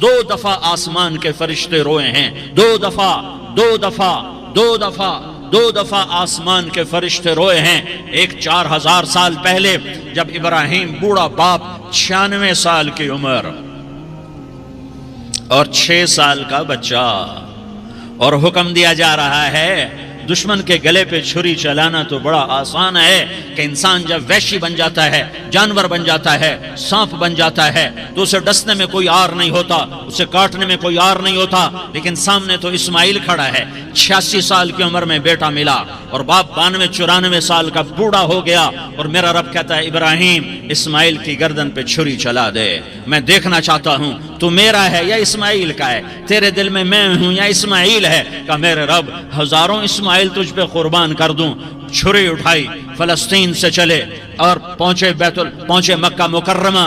دو دفعہ آسمان کے فرشتے روئے ہیں، دو دفعہ آسمان کے فرشتے روئے ہیں۔ ایک 4000 سال پہلے جب ابراہیم بوڑھا باپ 96 سال کی عمر اور 6 سال کا بچہ، اور حکم دیا جا رہا ہے دشمن کے گلے پہ چھری چلانا تو بڑا آسان ہے کہ انسان جب وحشی بن جاتا ہے، جانور بن جاتا ہے، سانپ بن جاتا ہے تو اسے ڈسنے میں کوئی آر نہیں ہوتا، اسے کاٹنے میں کوئی آر نہیں ہوتا، لیکن سامنے تو اسماعیل کھڑا ہے، 86 سال کی عمر میں بیٹا ملا اور باپ 92-94 سال کا بوڑھا ہو گیا، اور میرا رب کہتا ہے ابراہیم اسماعیل کی گردن پہ چھری چلا دے، میں دیکھنا چاہتا ہوں تو میرا ہے یا اسماعیل کا ہے، تیرے دل میں میں ہوں یا اسماعیل ہے؟ کہ میرے رب ہزاروں اسماعیل تجھ پہ قربان کر دوں۔ چھری اٹھائی، فلسطین سے چلے اور پہنچے مکہ مکرمہ،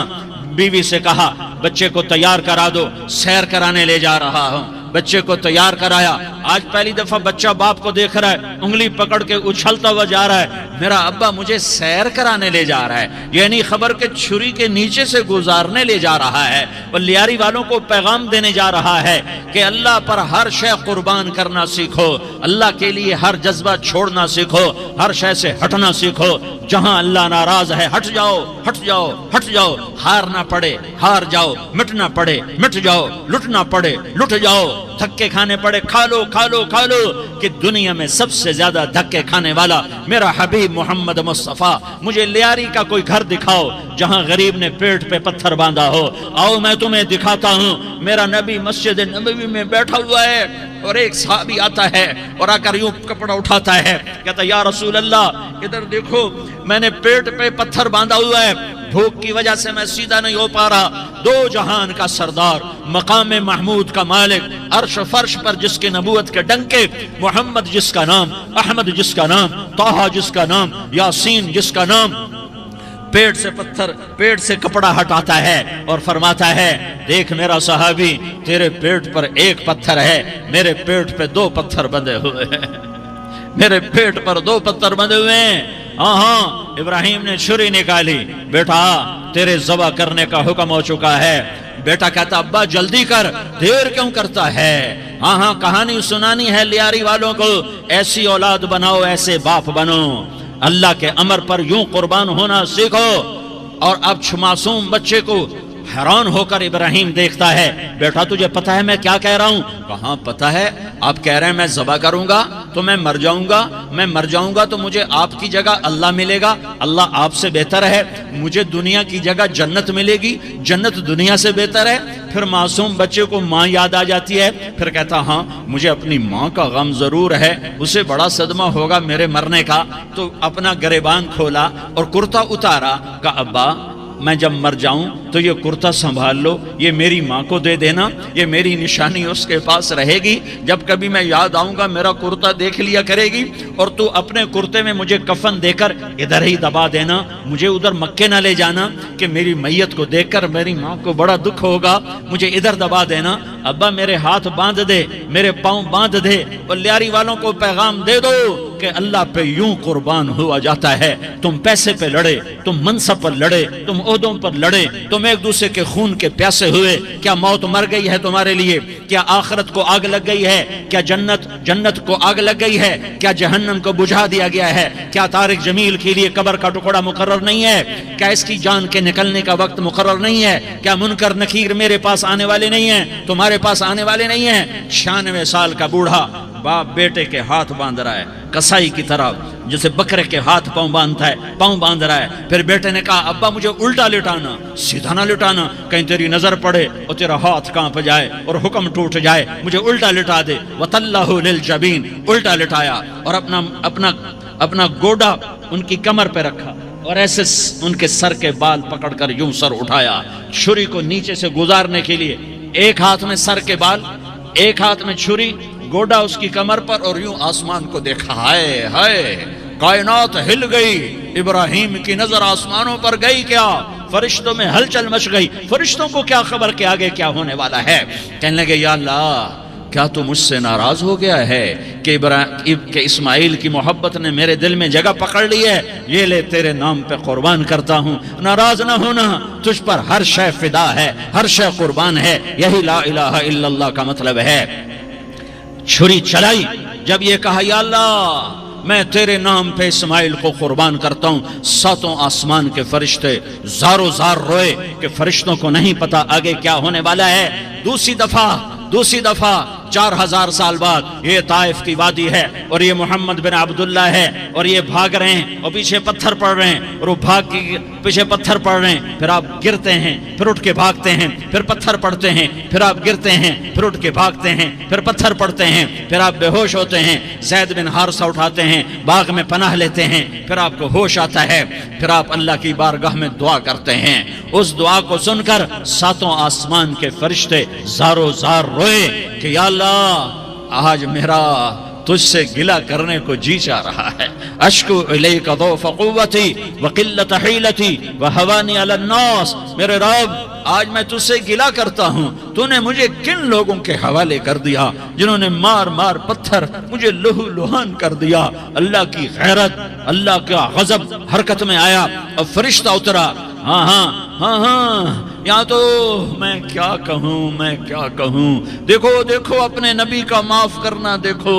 بیوی سے کہا بچے کو تیار کرا دو، سیر کرانے لے جا رہا ہوں، بچے کو تیار کرایا۔ آج پہلی دفعہ بچہ باپ کو دیکھ رہا ہے، انگلی پکڑ کے اچھلتا ہوا جا رہا ہے، میرا ابا مجھے سیر کرانے لے جا رہا ہے، یعنی خبر کے چھری کے نیچے سے گزارنے لے جا رہا ہے، اور لیاری والوں کو پیغام دینے جا رہا ہے کہ اللہ پر ہر شے قربان کرنا سیکھو، اللہ کے لیے ہر جذبہ چھوڑنا سیکھو، ہر شے سے ہٹنا سیکھو، جہاں اللہ ناراض ہے ہٹ جاؤ، ہٹ جاؤ، ہٹ جاؤ، ہار نہ پڑے ہار جاؤ، مٹنا پڑے مٹ جاؤ، لٹنا پڑے لٹ جاؤ، دھکے کھانے پڑے کھا لو کھا لو کھا لو، کہ دنیا میں سب سے زیادہ دھکے کھانے والا میرا حبیب محمد مصطفیٰ۔ مجھے لیاری کا کوئی گھر دکھاؤ جہاں غریب نے پیٹ پہ پتھر باندھا ہو، آؤ میں تمہیں دکھاتا ہوں۔ میرا نبی مسجد نبوی میں بیٹھا ہوا ہے اور ایک صحابی آتا ہے اور آ کر یوں کپڑا اٹھاتا ہے، کہتا ہے یا رسول اللہ ادھر دیکھو، میں نے پیٹ پہ پتھر باندھا ہوا ہے، بھوک کی وجہ سے میں سیدھا نہیں ہو پا رہا۔ دو جہان کا سردار، مقام محمود کا مالک، عرش فرش پر جس کے نبوت کے ڈنکے، محمد جس کا نام، احمد جس کا نام، طٰہٰ جس کا نام، یاسین جس کا نام، پیٹ سے کپڑا ہٹاتا ہے اور فرماتا ہے دیکھ میرا صحابی، تیرے پیٹ پر ایک پتھر ہے، میرے پیٹ پہ 2 پتھر بندھے ہوئے ہیں، میرے پیٹ پر 2 پتھر بندھے ہوئے ہیں۔ ہاں ابراہیم نے چھری نکالی، بیٹا تیرے ذبح کرنے کا حکم ہو چکا ہے۔ بیٹا کہتا ابا جلدی کر، دیر کیوں کرتا ہے؟ ہاں کہانی سنانی ہے لیاری والوں کو، ایسی اولاد بناؤ، ایسے باپ بنو، اللہ کے امر پر یوں قربان ہونا سیکھو۔ اور اب معصوم بچے کو حیران ہو کر ابراہیم دیکھتا ہے، بیٹا تجھے پتہ ہے میں کیا کہہ رہا ہوں؟ کہاں پتہ ہے، آپ کہہ رہے ہیں میں ذبح کروں گا تو میں مر جاؤں گا تو مجھے آپ کی جگہ اللہ ملے گا، اللہ آپ سے بہتر ہے، مجھے دنیا کی جگہ جنت ملے گی، جنت دنیا سے بہتر ہے۔ پھر معصوم بچے کو ماں یاد آ جاتی ہے، پھر کہتا ہاں مجھے اپنی ماں کا غم ضرور ہے، اسے بڑا صدمہ ہوگا میرے مرنے کا۔ تو اپنا گریبان کھولا اور کرتا اتارا، کہا ابا میں جب مر جاؤں تو یہ کرتا سنبھال لو، یہ میری ماں کو دے دینا، یہ میری نشانی اس کے پاس رہے گی، جب کبھی میں یاد آؤں گا میرا کرتا دیکھ لیا کرے گی، اور تو اپنے کرتے میں مجھے کفن دے کر ادھر ہی دبا دینا، مجھے ادھر مکے نہ لے جانا کہ میری میت کو دیکھ کر میری ماں کو بڑا دکھ ہوگا، مجھے ادھر دبا دینا۔ ابا میرے ہاتھ باندھ دے، میرے پاؤں باندھ دے، اور لیاری والوں کو پیغام دے دو کہ اللہ پہ یوں قربان ہوا جاتا ہے۔ تم پیسے پہ لڑے، تم منصب پر لڑے، تم عہدوں پر لڑے، تم ایک دوسرے کے خون کے پیاسے ہوئے، کیا موت مر گئی ہے تمہارے لیے؟ کیا آخرت کو آگ لگ گئی ہے؟ کیا جنت کو آگ لگ گئی ہے؟ کیا جہنم کو بجھا دیا گیا ہے؟ کیا طارق جمیل کے لیے قبر کا ٹکڑا مقرر نہیں ہے؟ کیا اس کی جان کے نکلنے کا وقت مقرر نہیں ہے؟ کیا منکر نکیر میرے پاس آنے والے نہیں ہیں، تمہارے پاس آنے والے نہیں ہیں؟ 96 سال کا بوڑھا باپ بیٹے کے ہاتھ باندھ رہا ہے کسائی کی طرح، جسے بکرے کے ہاتھ پاؤں باندھتا ہے، پاؤں باندھ رہا ہے۔ پھر بیٹے نے کہا ابا مجھے الٹا لٹانا، سیدھا نہ لٹانا، کہیں تیری نظر پڑے اور تیرا ہاتھ کانپ جائے اور حکم ٹوٹ جائے، مجھے الٹا لٹا دے۔ وَتَلَّهُ لِلْجَبِينِ، الٹا لٹایا اور اپنا گوڈا ان کی کمر پہ رکھا، اور ایسے ان کے سر کے بال پکڑ کر یوں سر اٹھایا، چھری کو نیچے سے گزارنے کے لیے، ایک ہاتھ میں سر کے بال، ایک ہاتھ میں چھری، گوڈا اس کی کمر پر، اور یوں آسمان کو دیکھا۔ ہائے ہائے، کائنات ہل گئی، ابراہیم کی نظر آسمانوں پر گئی، کیا فرشتوں میں ہلچل مچ گئی۔ فرشتوں کو کیا خبر کہ آگے کیا ہونے والا ہے؟ کہنے لگے یا اللہ کیا تو مجھ سے ناراض ہو گیا ہے کہ اسماعیل کی محبت نے میرے دل میں جگہ پکڑ لی ہے؟ یہ لے تیرے نام پہ قربان کرتا ہوں۔ ناراض نہ ہونا، تجھ پر ہر شے فدا ہے، ہر شے قربان ہے، یہی لا الہ الا اللہ کا مطلب ہے۔ چھری چلائی، جب یہ کہا یا اللہ میں تیرے نام پہ اسماعیل کو قربان کرتا ہوں، ساتوں آسمان کے فرشتے زارو زار روئے کہ فرشتوں کو نہیں پتا آگے کیا ہونے والا ہے۔ دوسری دفعہ 4000 سال بعد یہ طائف کی وادی ہے اور یہ محمد بن عبداللہ ہے اور یہ بھاگ رہے ہیں اور پیچھے پتھر پڑ رہے ہیں اور وہ بھاگ کے پیچھے پتھر پڑ رہے ہیں، پھر آپ گرتے ہیں، پھر اٹھ کے بھاگتے ہیں، پھر پتھر پڑتے ہیں، پھر آپ گرتے ہیں، پھر اٹھ کے بھاگتے ہیں، پھر پتھر پڑتے ہیں، پھر آپ بے ہوش ہوتے ہیں، زید بن حارثہ اٹھاتے ہیں، باغ میں پناہ لیتے ہیں، پھر آپ کو ہوش آتا ہے، پھر آپ اللہ کی بارگاہ میں دعا کرتے ہیں۔ اس دعا کو سن کر ساتوں آسمان کے فرشتے زارو زار روئے کہ یا اللہ آج میرا تجھ سے گلہ کرنے کو جی چاہ رہا ہے۔ اشکو الیک ضعف قوتی وقلت حیلتی وہوانی علی الناس، میرے رب آج میں تجھ سے گلہ کرتا ہوں، تو نے مجھے کن لوگوں کے حوالے کر دیا جنہوں نے مار مار پتھر مجھے لہو لہان کر دیا۔ اللہ کی غیرت، اللہ کا غضب حرکت میں آیا اور فرشتہ اترا۔ ہاں یہاں تو میں کیا کہوں، دیکھو اپنے نبی کا معاف کرنا، دیکھو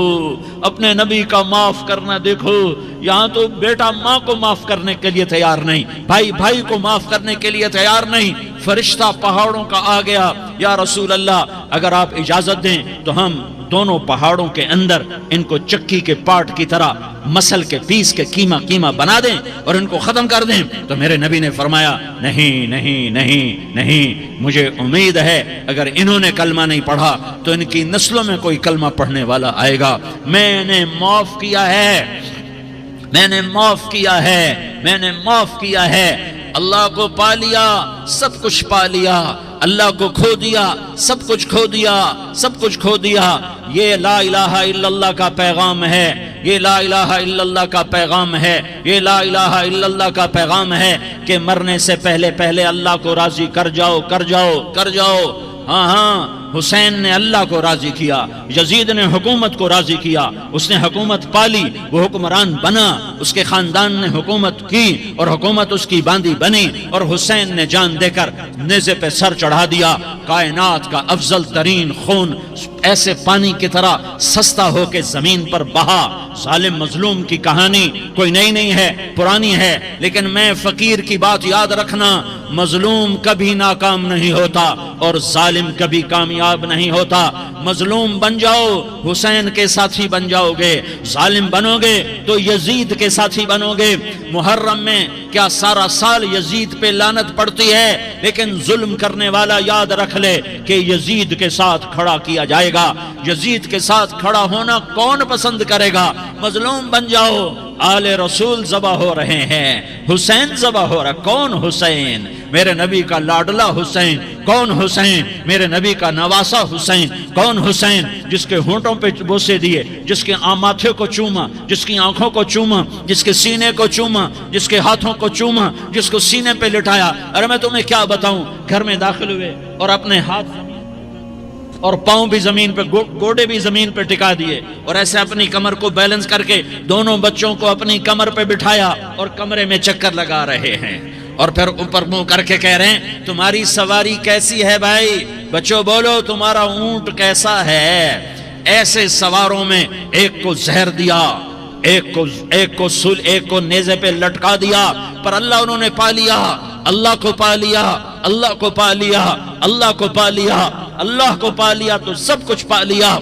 اپنے نبی کا معاف کرنا، دیکھو یہاں تو بیٹا ماں کو معاف کرنے کے لیے تیار نہیں، بھائی کو معاف کرنے کے لیے تیار نہیں۔ فرشتہ پہاڑوں کا آ گیا، یا رسول اللہ اگر آپ اجازت دیں تو ہم دونوں پہاڑوں کے اندر ان کو چکی کے پاٹ کی طرح مسل کے پیس کے کیما بنا دیں اور ان کو ختم کر دیں۔ تو میرے نبی نے فرمایا نہیں، مجھے امید ہے اگر انہوں نے کلمہ نہیں پڑھا تو ان کی نسلوں میں کوئی کلمہ پڑھنے والا آئے گا۔ میں نے معاف کیا ہے، اللہ کو پا لیا، سب کچھ پا لیا، اللہ کو کھو دیا، سب کچھ کھو دیا۔ یہ لا الہ الا اللہ کا پیغام ہے، یہ لا الہ الا اللہ کا پیغام ہے، یہ لا الہ الا اللہ کا پیغام ہے کہ مرنے سے پہلے اللہ کو راضی کر جاؤ۔ ہاں حسین نے اللہ کو راضی کیا، یزید نے حکومت کو راضی کیا، اس نے حکومت پالی، وہ حکمران بنا، اس کے خاندان نے حکومت کی اور حکومت اس کی باندھی بنی، اور حسین نے جان دے کر نیزے پہ سر چڑھا دیا۔ کائنات کا افضل ترین خون ایسے پانی کی طرح سستا ہو کے زمین پر بہا۔ ظالم مظلوم کی کہانی کوئی نئی نہیں ہے، پرانی ہے، لیکن میں فقیر کی بات یاد رکھنا، مظلوم کبھی ناکام نہیں ہوتا اور ظالم کبھی کامیاب نہیں ہوتا۔ مظلوم بن جاؤ حسین کے ساتھی بن جاؤ گے، ظالم بنو گے تو یزید کے ساتھی بنو گے۔ محرم میں کیا سارا سال یزید پہ لعنت پڑتی ہے، لیکن ظلم کرنے والا یاد رکھ لے کہ یزید کے ساتھ کھڑا کیا جائے گا۔ یزید کے ساتھ کھڑا ہونا کون پسند کرے گا؟ مظلوم بن جاؤ۔ آل رسول ذبح ہو رہے ہیں، حسین ذبح ہو رہا۔ کون حسین؟ میرے نبی کا لاڈلا حسین۔ کون حسین؟ میرے نبی کا نواسا حسین۔ کون حسین؟ جس کے ہونٹوں پہ بوسے دیے، جس کے ماتھے کو چوما، جس کی آنکھوں کو چوما، جس کے سینے کو چوما، جس کے ہاتھوں کو چوما، جس کو سینے پہ لٹایا۔ ارے میں تمہیں کیا بتاؤں، گھر میں داخل ہوئے اور اپنے ہاتھ اور پاؤں بھی زمین پہ، گوڑے بھی زمین پہ ٹکا دیے اور ایسے اپنی کمر کو بیلنس کر کے دونوں بچوں کو اپنی کمر پہ بٹھایا اور کمرے میں چکر لگا رہے ہیں، اور پھر اوپر منہ کر کے کہہ رہے ہیں تمہاری سواری کیسی ہے بھائی؟ بچوں بولو تمہارا اونٹ کیسا ہے؟ ایسے سواروں میں ایک کو زہر دیا، ایک کو نیزے پہ لٹکا دیا، پر انہوں نے پا لیا، اللہ کو پا لیا تو سب کچھ پا لیا۔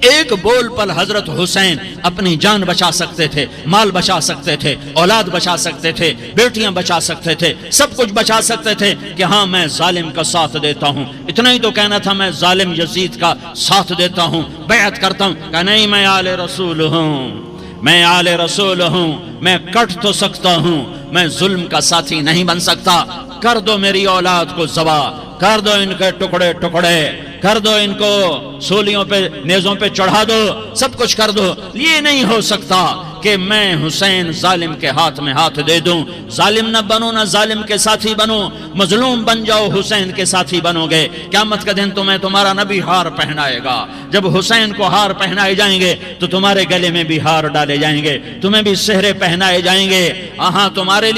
ایک بول پل حضرت حسین اپنی جان بچا سکتے تھے، مال بچا سکتے تھے، اولاد بچا سکتے تھے، بیٹیاں بچا سکتے تھے، سب کچھ بچا سکتے تھے کہ ہاں میں ظالم کا ساتھ دیتا ہوں۔ اتنا ہی تو کہنا تھا میں ظالم یزید کا ساتھ دیتا ہوں، بیعت کرتا ہوں۔ کہ نہیں، میں آل رسول ہوں، میں کٹ تو سکتا ہوں، میں ظلم کا ساتھی نہیں بن سکتا۔ کر دو میری اولاد کو ذبح، کر دو ان کے ٹکڑے ٹکڑے، کر دو ان کو سولیوں پہ نیزوں پہ چڑھا دو، سب کچھ کر دو۔ یہ نہیں ہو سکتا کہ میں حسین ظالم کے ہاتھ میں ہاتھ دے دوں۔ ظالم نہ بنو، نہ ظالم کے ساتھی بنو، مظلوم بن جاؤ، حسین کے ساتھی بنو گے۔ قیامت کا دن تمہیں تمہارا نبی ہار پہنائے گا۔ جب حسین کو ہار پہنائے جائیں گے تو تمہارے گلے میں بھی ہار ڈالے جائیں گے، تمہیں بھی سہرے پہنائے جائیں گے۔ ہاں تمہارے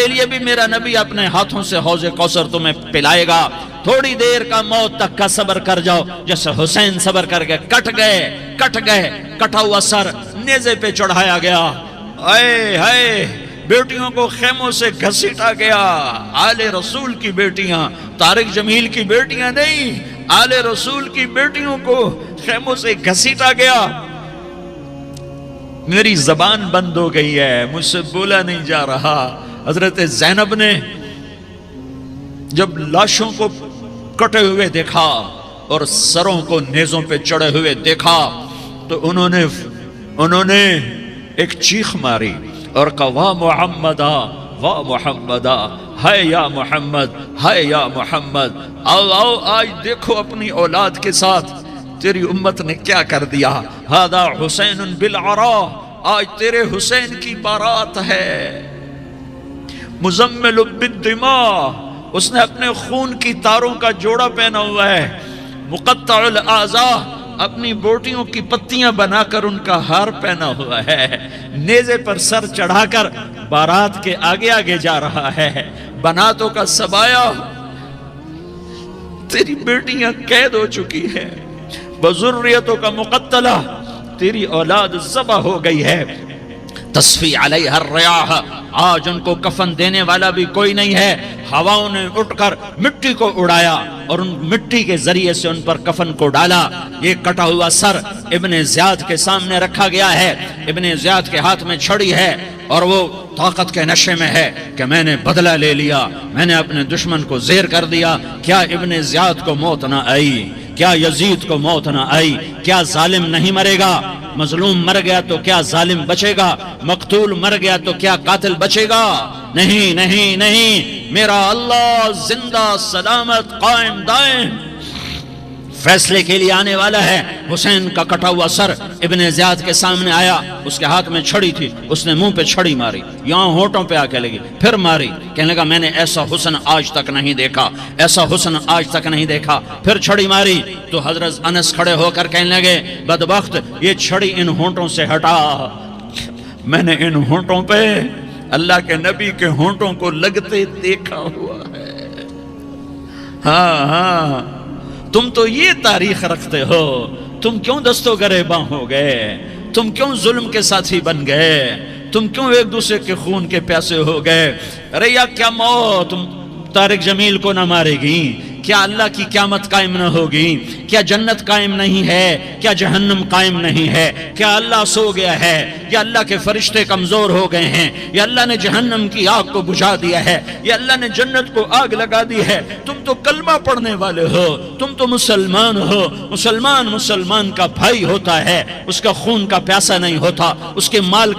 لیے بھی میرا نبی اپنے ہاتھوں سے حوض کوثر تمہیں پلائے گا۔ تھوڑی دیر کا موت تک کا صبر کر جاؤ، جیسے حسین صبر کر کے کٹ گئے، کٹا ہوا سر نیزے پہ چڑھایا گیا۔ اے ہائے، بیٹیوں کو خیموں سے گھسیٹا گیا۔ آل رسول کی بیٹیاں، طارق جمیل کی بیٹیاں نہیں، آل رسول کی بیٹیوں کو خیموں سے گھسیٹا گیا۔ میری زبان بند ہو گئی ہے، مجھ سے بولا نہیں جا رہا۔ حضرت زینب نے جب لاشوں کو کٹے ہوئے دیکھا اور سروں کو نیزوں پہ چڑھے ہوئے دیکھا تو انہوں نے ایک چیخ ماری اور کہا واہ محمدہ، واہ محمدہ، ہائے یا محمد، ہائے یا محمد۔ آؤ آج دیکھو اپنی اولاد کے ساتھ تیری امت نے کیا کر دیا۔ ہذا حسین بالعراء، آج تیرے حسین کی بارات ہے۔ مزمل بالدماء، اس نے اپنے خون کی تاروں کا جوڑا پہنا ہوا ہے۔ مقطع الاعضاء، اپنی بوٹیوں کی پتیاں بنا کر ان کا ہار پہنا ہوا ہے۔ نیزے پر سر چڑھا کر بارات کے آگے آگے جا رہا ہے۔ بناتوں کا سبایا، تیری بیٹیاں قید ہو چکی ہیں۔ بذریتوں کا مقتلہ، تیری اولاد ذبح ہو گئی ہے۔ تصفی علیہ الریاح، آج ان کو کفن دینے والا بھی کوئی نہیں ہے۔ ہواؤں نے اٹھ کر مٹی کو اڑایا اور ان مٹی کے ذریعے سے ان پر کفن کو ڈالا۔ یہ کٹا ہوا سر ابن زیاد کے سامنے رکھا گیا ہے۔ ابن زیاد کے ہاتھ میں چھڑی ہے اور وہ طاقت کے نشے میں ہے کہ میں نے بدلہ لے لیا، میں نے اپنے دشمن کو زیر کر دیا۔ کیا ابن زیاد کو موت نہ آئی؟ کیا یزید کو موت نہ آئی؟ کیا ظالم نہیں مرے گا؟ مظلوم مر گیا تو کیا ظالم بچے گا؟ مقتول مر گیا تو کیا قاتل بچے گا؟ نہیں نہیں نہیں، میرا اللہ زندہ سلامت قائم دائم فیصلے کے لیے آنے والا ہے۔ حسین کا کٹا ہوا سر ابن زیاد کے سامنے آیا، اس کے ہاتھ میں چھڑی تھی، اس نے منہ پہ چھڑی ماری، یہاں ہونٹوں پہ آ کے لگی، پھر ماری، کہنے لگا میں نے ایسا حسن آج تک نہیں دیکھا، ایسا حسن آج تک نہیں دیکھا، پھر چھڑی ماری تو حضرت انس کھڑے ہو کر کہنے لگے بدبخت، یہ چھڑی ان ہونٹوں سے ہٹا۔ میں نے ان ہونٹوں پہ اللہ کے نبی کے ہونٹوں کو لگتے دیکھا ہوا ہے۔ ہاں، تم تو یہ تاریخ رکھتے ہو، تم کیوں دستوں گریباں ہو گئے؟ تم کیوں ظلم کے ساتھی بن گئے؟ تم کیوں ایک دوسرے کے خون کے پیاسے ہو گئے؟ ارے یا کیا موت طارق جمیل کو نہ مارے گی؟ کیا اللہ کی قیامت قائم نہ ہوگی؟ کیا جنت قائم نہیں ہے؟ کیا جہنم قائم نہیں ہے؟ کیا اللہ سو گیا ہے؟ یا اللہ کے فرشتے کمزور ہو گئے ہیں؟ یا اللہ نے جہنم کی آگ کو بجھا دیا ہے؟ یا اللہ نے جنت کو آگ لگا دی ہے؟ تم تو کلمہ پڑھنے والے ہو، تم تو مسلمان ہو۔ مسلمان کا بھائی ہوتا ہے، اس کا خون کا پیاسا نہیں ہوتا، اس کے مال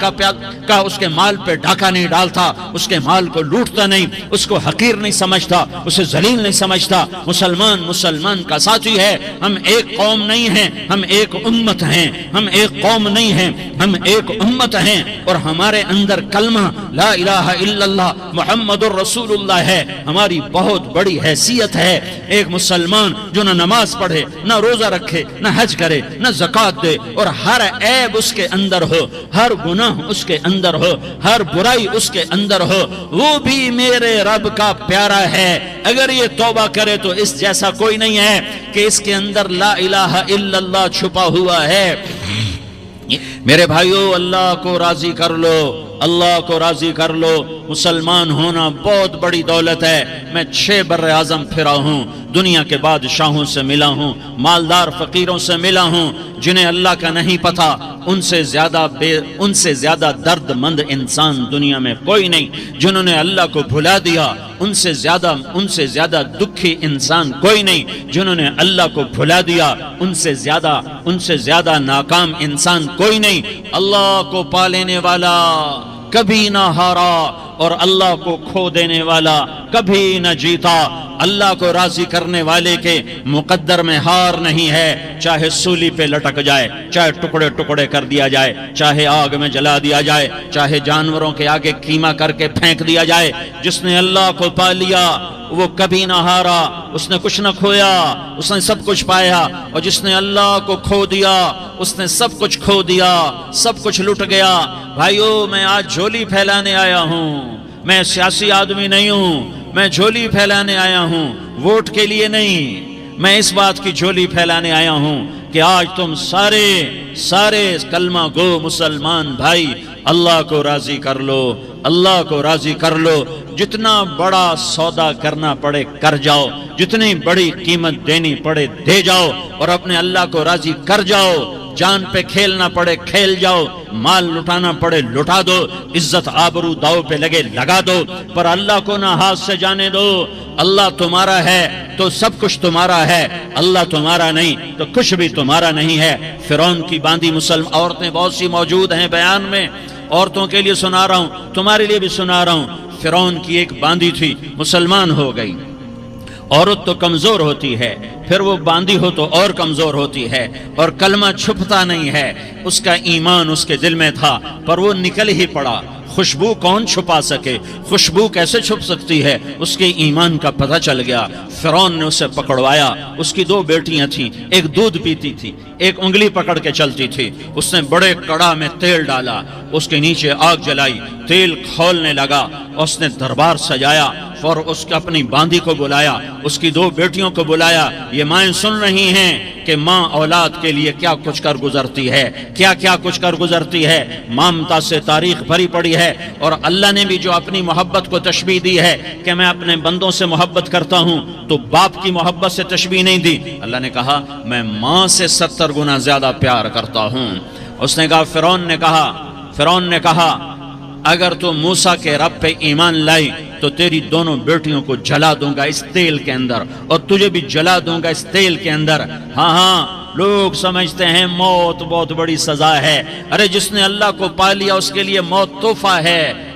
اس کے مال پہ ڈاکہ نہیں ڈالتا، اس کے مال کو لوٹتا نہیں، اس کو حقیر نہیں سمجھتا، اسے ذلیل نہیں سمجھتا۔ مسلمان کا ساتھی ہے۔ ہم ایک قوم نہیں ہیں، ہم ایک امت ہیں، ہم ایک قوم نہیں ہیں، ہم ایک امت ہیں، اور ہمارے اندر کلمہ لا الہ الا اللہ محمد الرسول اللہ ہے۔ ہماری بہت بڑی حیثیت ہے۔ ایک مسلمان جو نہ نماز پڑھے، نہ روزہ رکھے، نہ حج کرے، نہ زکوٰۃ دے، اور ہر عیب اس کے اندر ہو، ہر گناہ اس کے اندر ہو، ہر برائی اس کے اندر ہو، وہ بھی میرے رب کا پیارا ہے۔ اگر یہ توبہ کرے تو اس جیسا کوئی نہیں ہے کہ اس کے اندر لا الہ الا اللہ چھپا ہوا ہے۔ میرے بھائیو، اللہ کو راضی کر لو، اللہ کو راضی کر لو۔ مسلمان ہونا بہت بڑی دولت ہے۔ میں 6 بر اعظم پھرا ہوں، دنیا کے بادشاہوں سے ملا ہوں، مالدار فقیروں سے ملا ہوں، جنہیں اللہ کا نہیں پتا، ان سے زیادہ درد مند انسان دنیا میں کوئی نہیں۔ جنہوں نے اللہ کو بھلا دیا، ان سے زیادہ دکھی انسان کوئی نہیں۔ جنہوں نے اللہ کو بھلا دیا، ان سے زیادہ ناکام انسان کوئی نہیں۔ اللہ کو پا لینے والا کبھی نہ ہارا اور اللہ کو کھو دینے والا کبھی نہ جیتا۔ اللہ کو راضی کرنے والے کے مقدر میں ہار نہیں ہے، چاہے سولی پہ لٹک جائے، چاہے ٹکڑے ٹکڑے کر دیا جائے، چاہے آگ میں جلا دیا جائے، چاہے جانوروں کے آگے قیمہ کر کے پھینک دیا جائے۔ جس نے اللہ کو پا لیا وہ کبھی نہ ہارا، اس نے کچھ نہ کھویا، اس نے سب کچھ پایا۔ اور جس نے اللہ کو کھو دیا اس نے سب کچھ کھو دیا، سب کچھ لٹ گیا۔ بھائیو، میں آج جھولی پھیلانے آیا ہوں، میں سیاسی آدمی نہیں ہوں، میں جھولی پھیلانے آیا ہوں، ووٹ کے لیے نہیں۔ میں اس بات کی جھولی پھیلانے آیا ہوں کہ آج تم سارے کلمہ گو مسلمان بھائی اللہ کو راضی کر لو، اللہ کو راضی کر لو۔ جتنا بڑا سودا کرنا پڑے کر جاؤ، جتنی بڑی قیمت دینی پڑے دے جاؤ، اور اپنے اللہ کو راضی کر جاؤ۔ جان پہ کھیلنا پڑے کھیل جاؤ، مال لٹانا پڑے لٹا دو، عزت آبرو داؤ پہ لگے لگا دو، پر اللہ کو نہ ہاتھ سے جانے دو۔ اللہ تمہارا ہے تو سب کچھ تمہارا ہے، اللہ تمہارا نہیں تو کچھ بھی تمہارا نہیں ہے۔ فرعون کی باندھی مسلم عورتیں بہت سی موجود ہیں بیان میں، عورتوں کے لیے سنا رہا ہوں، تمہارے لیے بھی سنا رہا ہوں۔ فرعون کی ایک باندھی تھی، مسلمان ہو گئی۔ عورت تو کمزور ہوتی ہے، پھر وہ باندھی ہو تو اور کمزور ہوتی ہے، اور کلمہ چھپتا نہیں ہے۔ اس کا ایمان اس کے دل میں تھا، پر وہ نکل ہی پڑا۔ خوشبو کون چھپا سکے؟ خوشبو کیسے چھپ سکتی ہے؟ اس کے ایمان کا پتہ چل گیا۔ فرعون نے اسے پکڑوایا۔ اس کی 2 بیٹیاں تھیں، ایک دودھ پیتی تھی، ایک انگلی پکڑ کے چلتی تھی۔ اس نے بڑے کڑا میں تیل ڈالا، اس کے نیچے آگ جلائی، تیل کھولنے لگا، اس نے دربار سجایا اور اس کے اپنی باندھی کو بلایا، اس کی 2 بیٹیوں کو بلایا۔ یہ مائیں سن رہی ہیں کہ ماں اولاد کے لیے کیا کچھ کر گزرتی ہے، کیا کچھ کر گزرتی ہے۔ مامتا سے تاریخ بھری پڑی ہے، اور اللہ نے بھی جو اپنی محبت کو تشبیہ دی ہے کہ میں اپنے بندوں سے محبت کرتا ہوں، تو باپ کی محبت سے تشبیہ نہیں دی۔ اللہ نے کہا میں ماں سے 70 گنا زیادہ پیار کرتا ہوں۔ اس نے کہا، فرعون نے کہا اگر تو موسیٰ کے رب پہ ایمان لائی تو تیری دونوں بیٹیوں کو جلا دوں گا اس تیل کے اندر، اور تجھے بھی جلا دوں گا اس تیل کے اندر۔ ہاں، لوگ سمجھتے ہیں موت بہت بڑی سزا ہے۔ ارے جس نے اللہ کو پا لیا اس کے لیے موت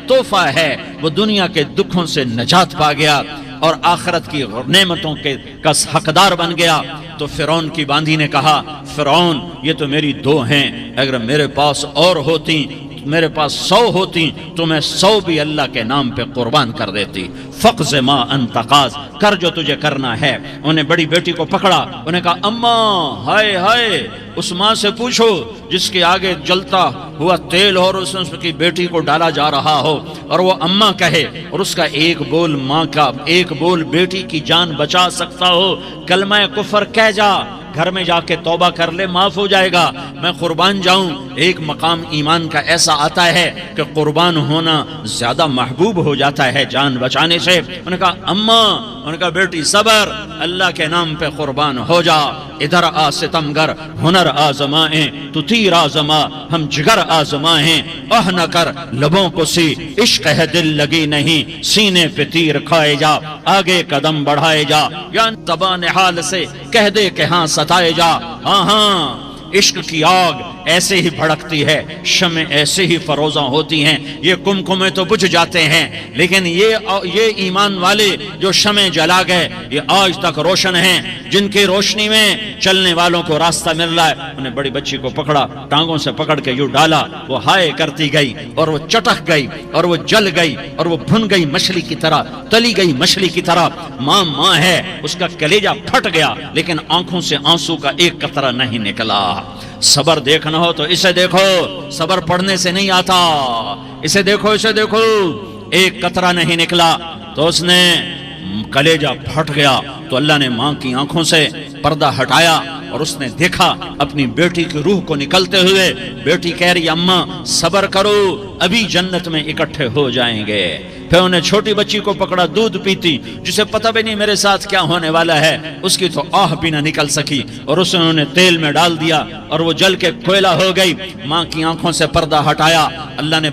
تحفہ ہے۔ وہ دنیا کے دکھوں سے نجات پا گیا اور آخرت کی نعمتوں کا حقدار بن گیا۔ تو فرعون کی باندھی نے کہا، فرعون یہ تو میری 2 ہیں، اگر میرے پاس اور ہوتی، میرے پاس 100 ہوتی تو میں 100 بھی اللہ کے نام پہ قربان کر دیتی۔ فقض ما انت قاض، کر جو تجھے کرنا ہے۔ انہیں بڑی بیٹی کو پکڑا، انہیں کہا اماں، ہائے اس ماں سے پوچھو جس کے آگے جلتا ہوا تیل اور اس کی بیٹی کو ڈالا جا رہا ہو، اور وہ اماں کہے، اور اس کا ایک بول ماں کا، ایک بول بیٹی کی جان بچا سکتا ہو۔ کلمہ کفر کہہ جا، گھر میں جا کے توبہ کر لے، معاف ہو جائے گا۔ میں قربان جاؤں۔ ایک مقام ایمان کا ایسا آتا ہے کہ قربان ہونا زیادہ محبوب ہو جاتا ہے جان بچانے سے۔ انہوں نے کہا اماں، انہوں نے کہا بیٹی صبر، اللہ کے نام پہ قربان ہو جا۔ ادھر آ ستمگر، ہنر آزمائیں تو تیر آزما، ہم جگر آزمائیں اہ نہ کر لبوں کو سی، عشق ہے دل لگی نہیں، سینے پہ تیر کھائے جا، آگے قدم بڑھائے جا، یا تباہ حال سے کہہ دے کہ ہاں ستائے جا۔ ہاں عشق کی آگ ایسے ہی بھڑکتی ہے، شمع ایسے ہی فروزاں ہوتی ہیں۔ یہ کمکمے تو بجھ جاتے ہیں، لیکن یہ ایمان والے جو شمع جلا گئے یہ آج تک روشن ہیں، جن کی روشنی میں چلنے والوں کو راستہ مل رہا ہے۔ انہیں بڑی بچی کو پکڑا، ٹانگوں سے پکڑ کے یوں ڈالا، وہ ہائے کرتی گئی اور وہ چٹک گئی اور وہ جل گئی اور وہ بھن گئی مچھلی کی طرح، تلی گئی مچھلی کی طرح۔ ماں ہے، اس کا کلیجہ پھٹ گیا، لیکن آنکھوں سے آنسو کا ایک قطرہ نہیں نکلا۔ صبر دیکھنا ہو تو اسے دیکھو، صبر پڑھنے سے نہیں آتا، اسے دیکھو، ایک قطرہ نہیں نکلا تو اس نے کلیجہ پھٹ گیا۔ تو اللہ نے ماں کی آنکھوں سے پردہ ہٹایا اور اس نے دیکھا اپنی بیٹی کی روح کو نکلتے ہوئے۔ بیٹی کہہ رہی اماں صبر کرو، ابھی جنت میں اکٹھے ہو جائیں گے۔ پھر انہیں چھوٹی بچی کو پکڑا، دودھ پیتی، جسے پتہ بھی نہیں میرے ساتھ کیا ہونے والا ہے، اس کی تو آہ بھی نہ نکل سکی، اور اسے انہوں نے تیل میں ڈال دیا اور وہ جل کے کوئلہ ہو گئی۔ ماں کی آنکھوں سے پردہ ہٹایا، اللہ نے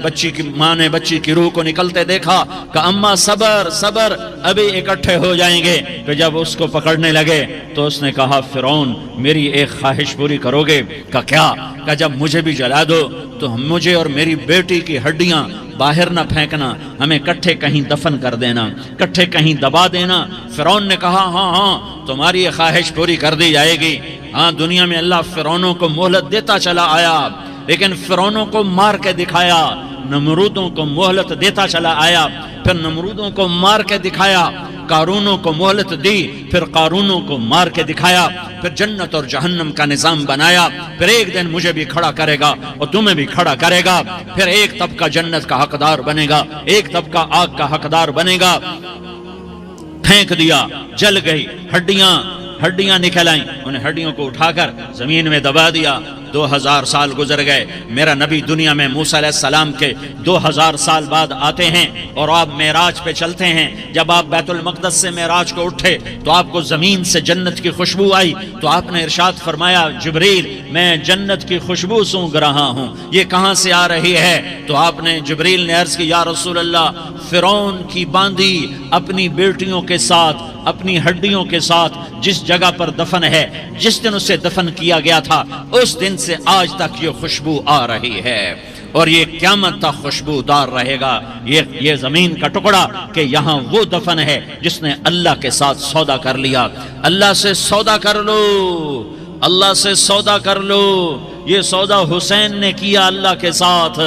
ماں نے بچی کی روح کو نکلتے دیکھا کہ اماں صبر، ابھی اکٹھے ہو جائیں گے۔ کہ جب اس کو پکڑنے لگے تو اس نے کہا فرعون میری ایک خواہش پوری کرو گے؟ کہ کیا؟ کہ جب مجھے بھی جلا دو تو مجھے اور میری بیٹی کی ہڈیاں باہر نہ پھینکنا، ہمیں کٹھے کہیں دفن کر دینا، کٹھے کہیں دبا دینا۔ فرعون نے کہا ہاں تمہاری یہ خواہش پوری کر دی جائے گی۔ ہاں دنیا میں اللہ فرعونوں کو مہلت دیتا چلا آیا، لیکن فرعونوں کو مار کے دکھایا، نمرودوں کو مہلت دیتا چلا آیا، پھر نمرودوں کو مار کے دکھایا، قارونوں کو مہلت دی، پھر قارونوں کو مار کے دکھایا، پھر جنت اور جہنم کا نظام بنایا، پھر ایک دن مجھے بھی کھڑا کرے گا اور تمہیں بھی کھڑا کرے گا، پھر ایک طبقہ جنت کا حقدار بنے گا، ایک طبقہ آگ کا حقدار بنے گا۔ پھینک دیا، جل گئی، ہڈیاں نکل آئیں، انہیں ہڈیوں کو اٹھا کر زمین میں دبا دیا۔ 2000 سال گزر گئے، میرا نبی دنیا میں موسیٰ علیہ السلام کے 2000 سال بعد آتے ہیں اور آپ معراج پہ چلتے ہیں۔ جب آپ بیت المقدس سے معراج کو اٹھے تو آپ کو زمین سے جنت کی خوشبو آئی، تو آپ نے ارشاد فرمایا جبریل میں جنت کی خوشبو سونگ رہا ہوں، یہ کہاں سے آ رہی ہے؟ تو آپ نے جبریل نے عرض کی یا رسول اللہ، فرعون کی باندی اپنی بیٹیوں کے ساتھ، اپنی ہڈیوں کے ساتھ جس جگہ پر دفن ہے، جس دن اسے دفن کیا گیا تھا، اس دن سے آج تک یہ خوشبو آ رہی ہے، اور یہ قیامت تک خوشبو دار رہے گا۔ یہ زمین کا ٹکڑا کہ یہاں وہ دفن ہے جس نے اللہ کے ساتھ سودا کر لیا۔ اللہ سے سودا کر لو، اللہ سے سودا کر لو۔ یہ سودا حسین نے کیا اللہ کے ساتھ،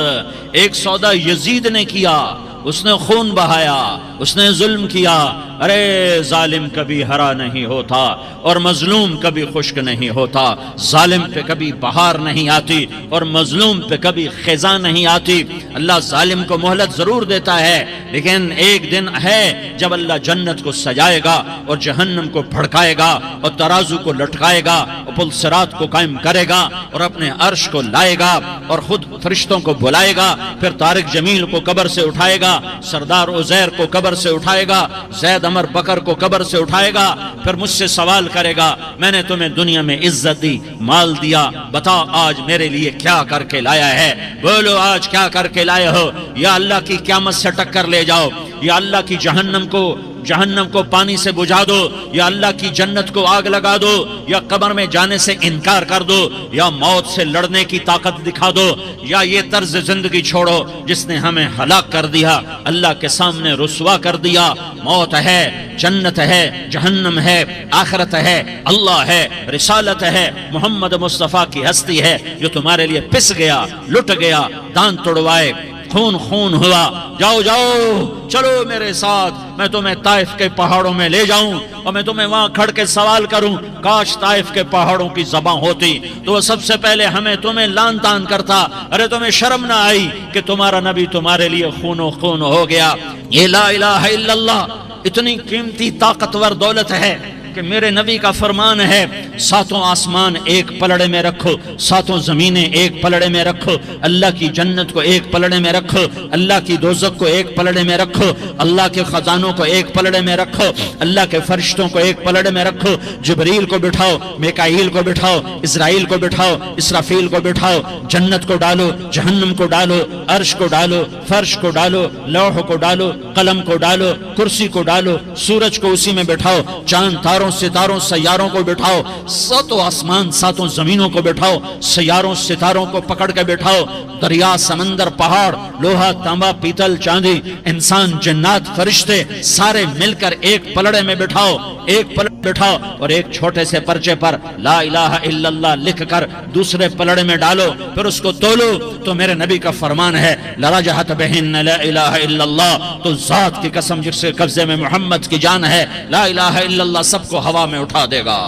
ایک سودا یزید نے کیا، اس نے خون بہایا، اس نے ظلم کیا۔ ارے ظالم کبھی ہرا نہیں ہوتا اور مظلوم کبھی خشک نہیں ہوتا، ظالم پہ کبھی بہار نہیں آتی اور مظلوم پہ کبھی خزاں نہیں آتی۔ اللہ ظالم کو مہلت ضرور دیتا ہے، لیکن ایک دن ہے جب اللہ جنت کو سجائے گا اور جہنم کو بھڑکائے گا اور ترازو کو لٹکائے گا اور پل صراط کو قائم کرے گا اور اپنے عرش کو لائے گا اور خود فرشتوں کو بلائے گا، پھر طارق جمیل کو قبر سے اٹھائے گا، سردار عزیر کو قبر سے اٹھائے گا، زید عمر بکر کو قبر سے اٹھائے گا، پھر مجھ سے سوال کرے گا میں نے تمہیں دنیا میں عزت دی، مال دیا، بتا آج میرے لیے کیا کر کے لایا ہے؟ بولو آج کیا کر کے لائے ہو؟ یا اللہ کی قیامت سے ٹکر لے جاؤ، یا اللہ کی جہنم کو پانی سے بجھا دو، یا اللہ کی جنت کو آگ لگا دو، یا قبر میں جانے سے انکار کر دو، یا موت سے لڑنے کی طاقت دکھا دو، یا یہ طرز زندگی چھوڑو جس نے ہمیں ہلاک کر دیا، اللہ کے سامنے رسوا کر دیا۔ موت ہے، جنت ہے، جہنم ہے، آخرت ہے، اللہ ہے، رسالت ہے، محمد مصطفیٰ کی ہستی ہے جو تمہارے لیے پس گیا، لٹ گیا، دان توڑوائے، خون ہوا۔ جاؤ چلو میرے ساتھ، میں تمہیں طائف کے پہاڑوں میں لے جاؤں اور میں تمہیں وہاں کھڑ کے سوال کروں، کاش طائف کے پہاڑوں کی زبان ہوتی تو وہ سب سے پہلے تمہیں لان تان کرتا۔ ارے تمہیں شرم نہ آئی کہ تمہارا نبی تمہارے لیے خون ہو گیا؟ یہ لا الہ الا اللہ اتنی قیمتی طاقتور دولت ہے کہ میرے نبی کا فرمان ہے، 7 آسمان ایک پلڑے میں رکھو، 7 زمینیں ایک پلڑے میں رکھو، اللہ کی جنت کو ایک پلڑے میں رکھو، اللہ کی دوزخ کو ایک پلڑے میں رکھو، اللہ کے خزانوں کو ایک پلڑے میں رکھو، اللہ کے فرشتوں کو ایک پلڑے میں رکھو، جبریل کو بٹھاؤ، میکائیل کو بٹھاؤ، اسرائیل کو بٹھاؤ، اسرافیل کو بٹھاؤ، جنت کو ڈالو، جہنم کو ڈالو، عرش کو ڈالو، فرش کو ڈالو، لوح کو ڈالو، قلم کو ڈالو، کرسی کو ڈالو، سورج کو اسی میں بٹھاؤ، چاند تاروں ستاروں سیاروں کو بٹھاؤ، 7 آسمان 7 زمینوں کو بٹھاؤ، سیاروں ستاروں کو پکڑ کے بٹھاؤ، دریا سمندر پہاڑ لوہا تانبا پیتل چاندی انسان جنات فرشتے سارے مل کر ایک پلڑے میں بٹھاؤ، ایک پلڑے بٹھاؤ اور ایک چھوٹے سے پرچے پر لا الہ الا اللہ لکھ کر دوسرے پلڑے میں ڈالو، پھر اس کو تولو تو میرے نبی کا فرمان ہے لرجحت بہن لا الہ الا اللہ، تو ذات کی قسم جس کے قبضے میں محمد کی جان ہے، لا الہ الا اللہ سب کو ہوا میں اٹھا دے گا۔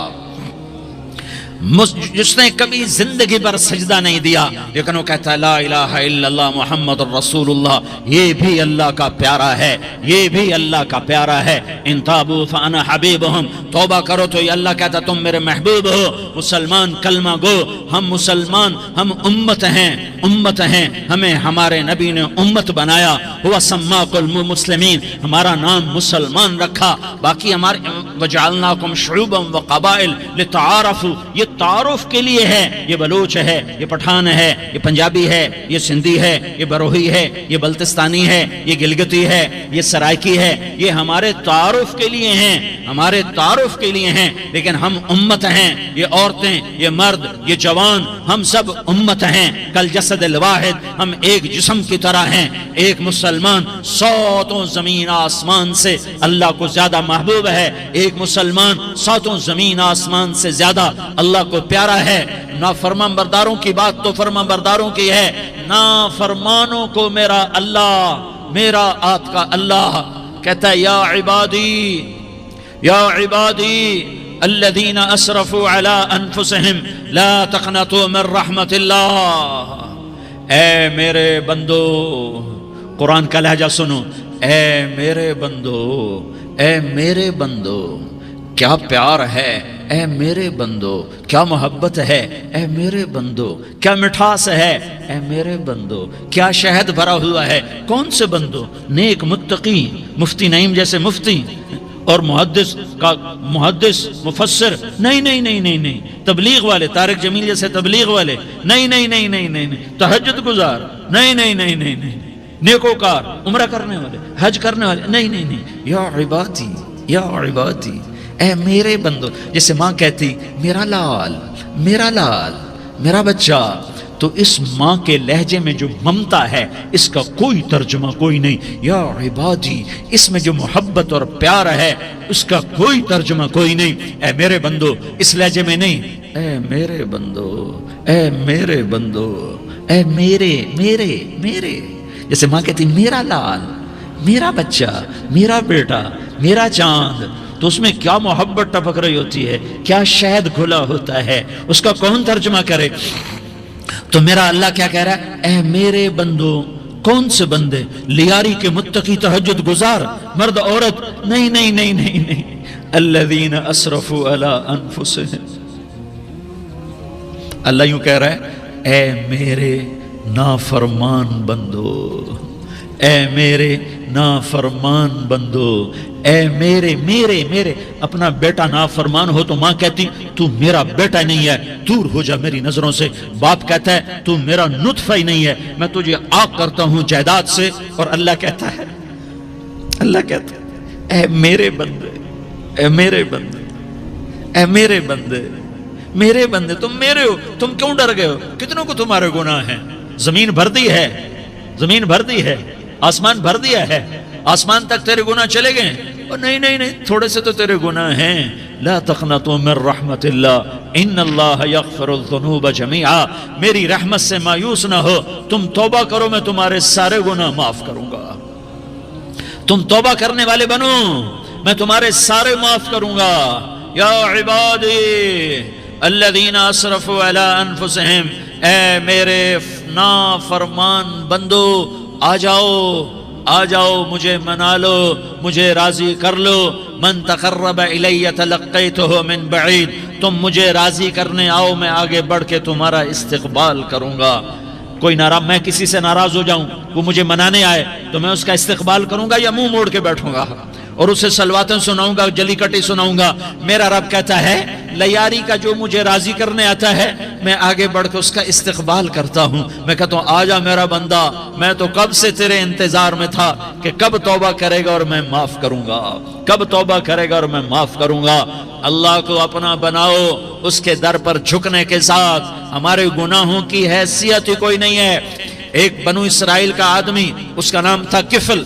جس نے کبھی زندگی پر سجدہ نہیں دیا لیکن وہ کہتا ہے لا الہ الا اللہ محمد الرسول اللہ، یہ بھی اللہ کا پیارا ہے، یہ بھی اللہ کا پیارا ہے۔ ان تابوا فانا حبیبہم، توبہ کرو تو یہ اللہ کہتا تم میرے محبوب ہو۔ مسلمان کلمہ گو، ہم مسلمان، ہم امت ہیں، ہمیں ہمارے نبی نے امت بنایا، ہوا سماکم المسلمین، ہمارا نام مسلمان رکھا، باقی ہمارے وجعلناکم شعوبا وقبائل لتعارفوا، یہ تعارف کے لیے ہے، یہ بلوچ ہے، یہ پٹھان ہے، یہ پنجابی ہے، یہ سندھی ہے، یہ بروہی ہے، یہ بلتستانی ہے، یہ گلگتی ہے، یہ سرائکی ہے، یہ ہمارے تعارف کے لیے ہیں، ہمارے تعارف کے لیے ہیں، لیکن ہم امت ہیں، یہ عورتیں، یہ مرد، یہ جوان، ہم سب امت ہیں، کل جسد الواحد، ہم ایک جسم کی طرح ہیں۔ ایک مسلمان ساتوں زمین آسمان سے اللہ کو زیادہ محبوب ہے، ایک مسلمان ساتوں زمین آسمان سے زیادہ اللہ کو پیارا ہے۔ نافرمان برداروں کی بات تو فرمان برداروں کی ہے، نافرمانوں کو میرا اللہ، میرا آپ کا اللہ کہتا ہے یا عبادی الذین اسرفوا علی انفسہم لا تقنطوا من رحمت اللہ۔ اے میرے بندو، قرآن کا لہجہ سنو، اے میرے بندو، اے میرے بندو، کیا پیار ہے، اے میرے بندو، کیا محبت ہے، اے میرے بندو، کیا مٹھاس ہے، اے میرے بندو، کیا شہد بھرا ہوا ہے۔ کون سے بندو؟ نیک متقی، مفتی نعیم جیسے مفتی اور محدث مفسر، نہیں نہیں نہیں نہیں نہیں، تبلیغ والے، طارق جمیل جیسے تبلیغ والے، نہیں نہیں نہیں نہیں نہیں، تہجد گزار، نہیں نہیں نہیں نہیں نہیں، نیکوکار، عمرہ کرنے والے، حج کرنے والے، نہیں نہیں نہیں، یا عبادی، یا عبادی، اے میرے بندو۔ جیسے ماں کہتی میرا لال، میرا لال، میرا بچہ، تو اس ماں کے لہجے میں جو ممتا ہے اس کا کوئی ترجمہ کوئی نہیں۔ یا عبادی، اس میں جو محبت اور پیار ہے اس کا کوئی ترجمہ کوئی نہیں۔ اے میرے بندو، اس لہجے میں نہیں، اے میرے بندو، اے میرے بندو، اے میرے میرے میرے۔ جیسے ماں کہتی میرا لال، میرا بچہ، میرا بیٹا، میرا چاند، تو اس میں کیا محبت ٹپک رہی ہوتی ہے، کیا شہد گھلا ہوتا ہے، اس کا کون ترجمہ کرے؟ تو میرا اللہ کیا کہہ رہا ہے؟ اے میرے بندو، کون سے بندے؟ لیاری کے متقی، تہجد گزار، مرد عورت، نہیں نہیں نہیں نہیں نہیں، الذین اسرفوا علی انفسہم۔ اللہ یوں کہہ رہا ہے اے میرے نافرمان بندو، اے میرے نافرمان بندو، اے میرے میرے میرے۔ اپنا بیٹا نافرمان ہو تو ماں کہتی تو میرا بیٹا نہیں ہے، دور ہو جا میری نظروں سے۔ باپ کہتا ہے تو میرا نطفہ ہی نہیں ہے، میں تجھے عاق کرتا ہوں جائیداد سے۔ اور اللہ کہتا ہے، اللہ کہتا ہے اے میرے بندے، اے میرے بندے، اے میرے بندے، میرے بندے، تم میرے ہو، تم کیوں ڈر گئے ہو؟ کتنوں کو تمہارے گناہ ہیں؟ زمین بھر دی ہے، زمین بھر دی ہے، آسمان بھر دیا ہے، آسمان تک تیرے گناہ چلے گئے؟ اور نہیں نہیں نہیں، تھوڑے سے تو تیرے گناہ ہیں۔ لا تقنطوا من رحمت اللہ ان اللہ یغفر الذنوب جميعا۔ میری رحمت سے مایوس نہ ہو، تم توبہ کرو، میں تمہارے سارے گناہ معاف کروں گا۔ تم توبہ کرنے والے بنو، میں تمہارے سارے معاف کروں گا۔ یا عبادی الذین اسرفوا علی انفسہم، اے میرے نافرمان بندو، آ جاؤ، آ جاؤ، مجھے منا لو، مجھے راضی کر لو۔ من تقرب الی تلقیتہ من بعید، تم مجھے راضی کرنے آؤ، میں آگے بڑھ کے تمہارا استقبال کروں گا۔ کوئی ناراض، میں کسی سے ناراض ہو جاؤں، وہ مجھے منانے آئے تو میں اس کا استقبال کروں گا یا منہ موڑ کے بیٹھوں گا اور اسے سلواتیں سناؤں گا، جلی کٹی سناؤں گا؟ میرا رب کہتا ہے لیاری کا جو مجھے راضی کرنے آتا ہے میں آگے بڑھ کے اس کا استقبال کرتا ہوں۔ میں کہتا ہوں آ جا میرا بندہ، میں تو کب سے تیرے انتظار میں تھا کہ کب توبہ کرے گا اور میں معاف کروں گا، کب توبہ کرے گا اور میں معاف کروں گا۔ اللہ کو اپنا بناؤ، اس کے در پر جھکنے کے ساتھ ہمارے گناہوں کی حیثیت ہی کوئی نہیں ہے۔ ایک بنو اسرائیل کا آدمی، اس کا نام تھا کفل،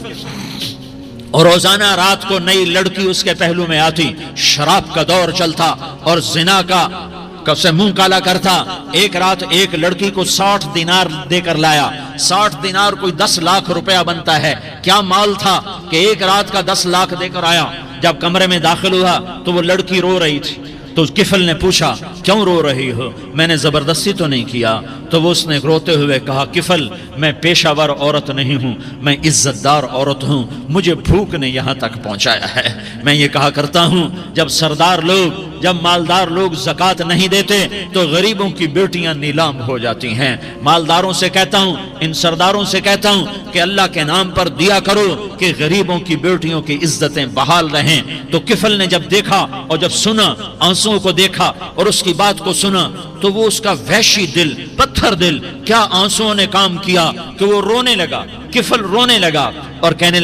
اور روزانہ رات کو نئی لڑکی اس کے پہلو میں آتی، شراب کا دور چلتا اور زنا کا سے منہ کالا کرتا۔ ایک رات ایک لڑکی کو 60 دینار دے کر لایا۔ 60 دینار کوئی 10 لاکھ روپیہ بنتا ہے۔ کیا مال تھا کہ ایک رات کا 10 لاکھ دے کر آیا۔ جب کمرے میں داخل ہوا تو وہ لڑکی رو رہی تھی، تو کفل نے پوچھا کیوں رو رہی ہو؟ میں نے زبردستی تو نہیں کیا۔ تو وہ اس نے روتے ہوئے کہا کفل، میں پیشہ ور عورت نہیں ہوں، میں عزت دار عورت ہوں، مجھے بھوک نے یہاں تک پہنچایا ہے۔ میں یہ کہا کرتا ہوں جب سردار لوگ جب مالدار لوگ زکات نہیں دیتے تو غریبوں کی بیٹیاں نیلام ہو جاتی ہیں۔ مالداروں سے کہتا ہوں، ان سرداروں سے کہتا ہوں کہ اللہ کے نام پر دیا کرو کہ غریبوں کی بیٹیوں کی عزتیں بحال رہیں۔ تو کفل نے جب دیکھا اور جب سنا، آنسوؤں کو دیکھا اور اس کی بات کو سنا، تو وہ اس کا وحشی دل، پتھر دل، کیا آنسوؤں نے کام کیا کہ وہ رونے لگا۔ کفل رونے لگا اور کہنے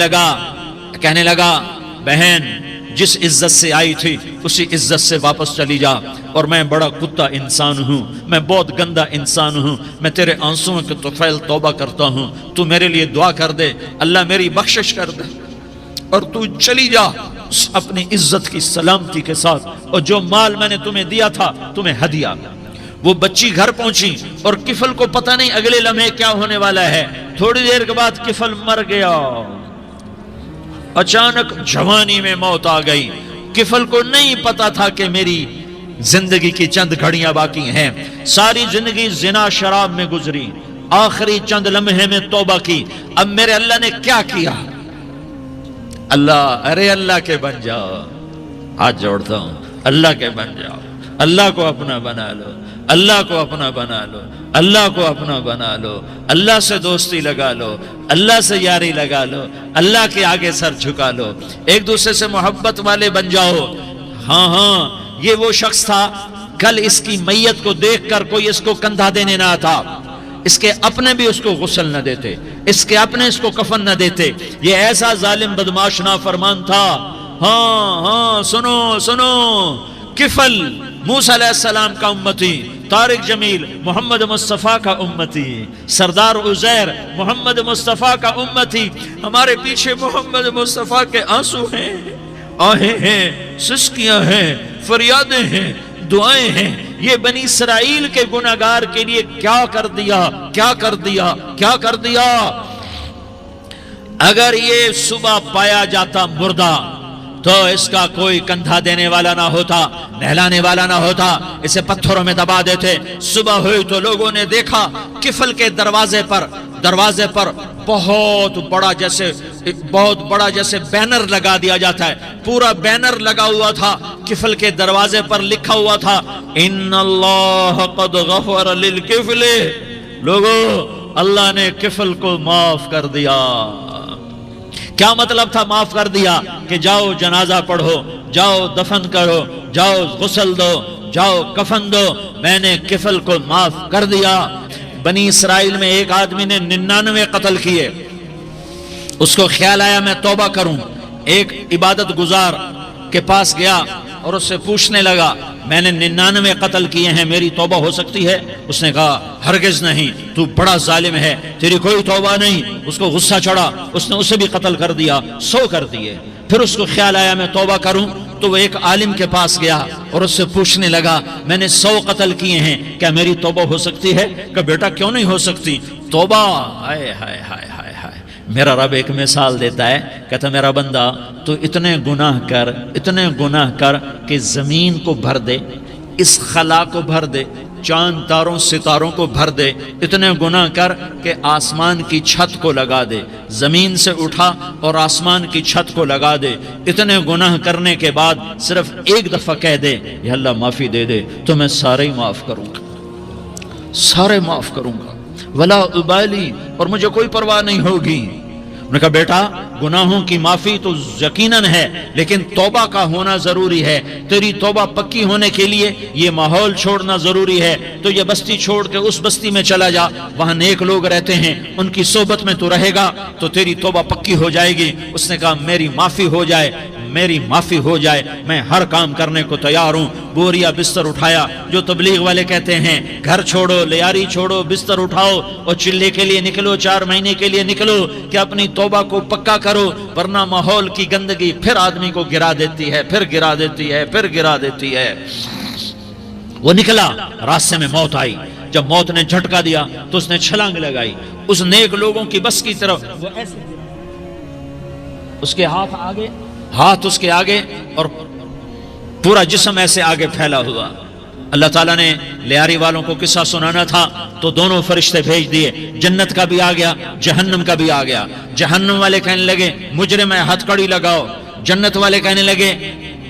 لگا بہن جس عزت سے آئی تھی اسی عزت سے واپس چلی جا، اور میں بڑا کتا انسان ہوں، میں بہت گندا انسان ہوں، میں تیرے آنسوؤں کے طفیل توبہ کرتا ہوں، تو میرے لیے دعا کر دے، اللہ میری بخشش کر دے، اور تو چلی جا اپنی عزت کی سلامتی کے ساتھ، اور جو مال میں نے تمہیں دیا تھا تمہیں ہدیہ۔ وہ بچی گھر پہنچی اور کفل کو پتہ نہیں اگلے لمحے کیا ہونے والا ہے۔ تھوڑی دیر کے بعد کفل مر گیا، اچانک جوانی میں موت آ گئی۔ کفل کو نہیں پتا تھا کہ میری زندگی کی چند گھڑیاں باقی ہیں۔ ساری زندگی زنا شراب میں گزری، آخری چند لمحے میں توبہ کی۔ اب میرے اللہ نے کیا کیا؟ اللہ کے بن جاؤ، ہاتھ جوڑتا ہوں، اللہ کے بن جاؤ، اللہ کو اپنا بنا لو، اللہ کو اپنا بنا لو، اللہ کو اپنا بنا لو، اللہ سے دوستی لگا لو، اللہ سے یاری لگا لو، اللہ کے آگے سر جھکا لو، ایک دوسرے سے محبت والے بن جاؤ۔ ہاں یہ وہ شخص تھا، کل اس کی میت کو دیکھ کر کوئی اس کو کندھا دینے نہ آتا، اس کے اپنے بھی اس کو غسل نہ دیتے، اس کے اپنے اس کو کفن نہ دیتے۔ یہ ایسا ظالم بدماش نافرمان تھا۔ ہاں سنو، کفل موسیٰ علیہ السلام کا امتی، طارق جمیل محمد مصطفیٰ کا امتی، سردار عزیر محمد مصطفیٰ کا امتی۔ ہمارے پیچھے محمد مصطفیٰ کے آنسو ہیں، آہیں ہیں، سسکیاں ہیں، فریادیں ہیں، دعائیں ہیں۔ یہ بنی اسرائیل کے گناہگار کے لیے کیا کر دیا۔ اگر یہ صبح پایا جاتا مردہ تو اس کا کوئی کندھا دینے والا نہ ہوتا، نہلانے والا نہ ہوتا، اسے پتھروں میں دبا دیتے۔ صبح ہوئی تو لوگوں نے دیکھا کفل کے دروازے پر بہت بڑا جیسے بینر لگا دیا جاتا ہے، پورا بینر لگا ہوا تھا، کفل کے دروازے پر لکھا ہوا تھا ان اللہ قد غفر للکفل۔ لوگو، اللہ نے کفل کو معاف کر دیا۔ کیا مطلب تھا معاف کر دیا؟ کہ جاؤ جنازہ پڑھو، جاؤ دفن کرو، جاؤ غسل دو، جاؤ کفن دو، میں نے کفل کو معاف کر دیا۔ بنی اسرائیل میں ایک آدمی نے 99 قتل کیے، اس کو خیال آیا میں توبہ کروں، ایک عبادت گزار کے پاس گیا اور اس سے پوچھنے لگا میں نے 99 قتل کیے ہیں، میری توبہ ہو سکتی ہے؟ اس نے کہا ہرگز نہیں، تو بڑا ظالم ہے، تیری کوئی توبہ نہیں۔ اس کو غصہ چڑھا، اس نے اسے بھی قتل کر دیا، 100 کر دیے۔ پھر اس کو خیال آیا میں توبہ کروں، تو وہ ایک عالم کے پاس گیا اور اس سے پوچھنے لگا میں نے 100 قتل کیے ہیں، کیا میری توبہ ہو سکتی ہے؟ کہ بیٹا کیوں نہیں ہو سکتی توبہ؟ ہائے ہائے ہائے ہائے ہائے۔ میرا رب ایک مثال دیتا ہے، کہتا میرا بندہ تو اتنے گناہ کر کہ زمین کو بھر دے، اس خلا کو بھر دے، چاند تاروں ستاروں کو بھر دے، اتنے گناہ کر کہ آسمان کی چھت کو لگا دے، زمین سے اٹھا اور آسمان کی چھت کو لگا دے۔ اتنے گناہ کرنے کے بعد صرف ایک دفعہ کہہ دے یا اللہ معافی دے دے، تو میں سارے معاف کروں گا، ولا ابالی، اور مجھے کوئی پرواہ نہیں ہوگی۔ انہوں نے کہا بیٹا گناہوں کی معافی تو یقیناً ہے، لیکن توبہ کا ہونا ضروری ہے۔ تیری توبہ پکی ہونے کے لیے یہ ماحول چھوڑنا ضروری ہے۔ تو یہ بستی چھوڑ کے اس بستی میں چلا جا، وہاں نیک لوگ رہتے ہیں، ان کی صحبت میں تو رہے گا تو تیری توبہ پکی ہو جائے گی۔ اس نے کہا میری معافی ہو جائے، میں ہر کام کرنے کو تیار ہوں۔ بوریا بستر اٹھایا، جو تبلیغ والے کہتے ہیں گھر چھوڑو، لیاری چھوڑو، بستر اٹھاؤ اور چلے کے لیے نکلو، 4 مہینے کے لیے نکلو کہ اپنی توبہ کو پکا کرو، ورنہ ماحول کی گندگی پھر آدمی کو گرا دیتی ہے۔ وہ نکلا، راستے میں موت آئی۔ جب موت نے جھٹکا دیا تو اس نے چھلانگ لگائی اس نیک لوگوں کی بس کی طرف، وہ ایسے اس کے ہاتھ اس کے آگے اور پورا جسم ایسے آگے پھیلا ہوا۔ اللہ تعالیٰ نے لیاری والوں کو قصہ سنانا تھا تو دونوں فرشتے بھیج دیے، جنت کا بھی آ گیا، جہنم کا بھی آ گیا۔ جہنم والے کہنے لگے مجرم ہے ہتھ کڑی لگاؤ، جنت والے کہنے لگے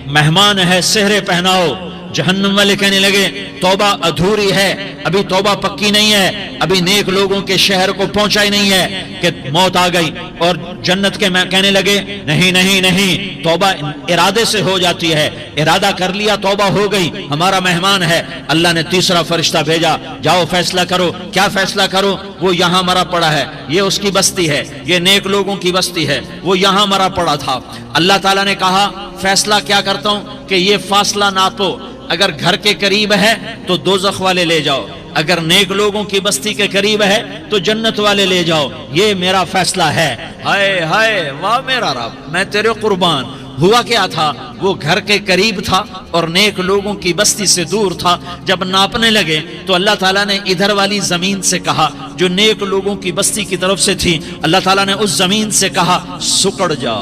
مہمان ہے سہرے پہناؤ۔ جہنم والے کہنے لگے توبہ ادھوری ہے، ابھی توبہ پکی نہیں ہے، ابھی نیک لوگوں کے شہر کو پہنچا ہی نہیں ہے کہ موت آ گئی۔ اور جنت کے کہنے لگے نہیں نہیں نہیں، توبہ ارادے سے ہو جاتی ہے، ارادہ کر لیا توبہ ہو گئی، ہمارا مہمان ہے۔ اللہ نے تیسرا فرشتہ بھیجا، جاؤ فیصلہ کرو۔ کیا فیصلہ کرو؟ وہ یہاں مرا پڑا ہے، یہ اس کی بستی ہے، یہ نیک لوگوں کی بستی ہے، وہ یہاں مرا پڑا تھا۔ اللہ تعالیٰ نے کہا فیصلہ کیا کرتا ہوں کہ یہ فاصلہ ناپو، اگر گھر کے قریب ہے تو دوزخ والے لے جاؤ، اگر نیک لوگوں کی بستی کے قریب ہے تو جنت والے لے جاؤ، یہ میرا فیصلہ ہے۔ ہائے ہائے واہ میرا رب، میں تیرے قربان۔ ہوا کیا تھا؟ وہ گھر کے قریب تھا اور نیک لوگوں کی بستی سے دور تھا۔ جب ناپنے لگے تو اللہ تعالیٰ نے ادھر والی زمین سے کہا جو نیک لوگوں کی بستی کی طرف سے تھی، اللہ تعالیٰ نے اس زمین سے کہا سکڑ جا،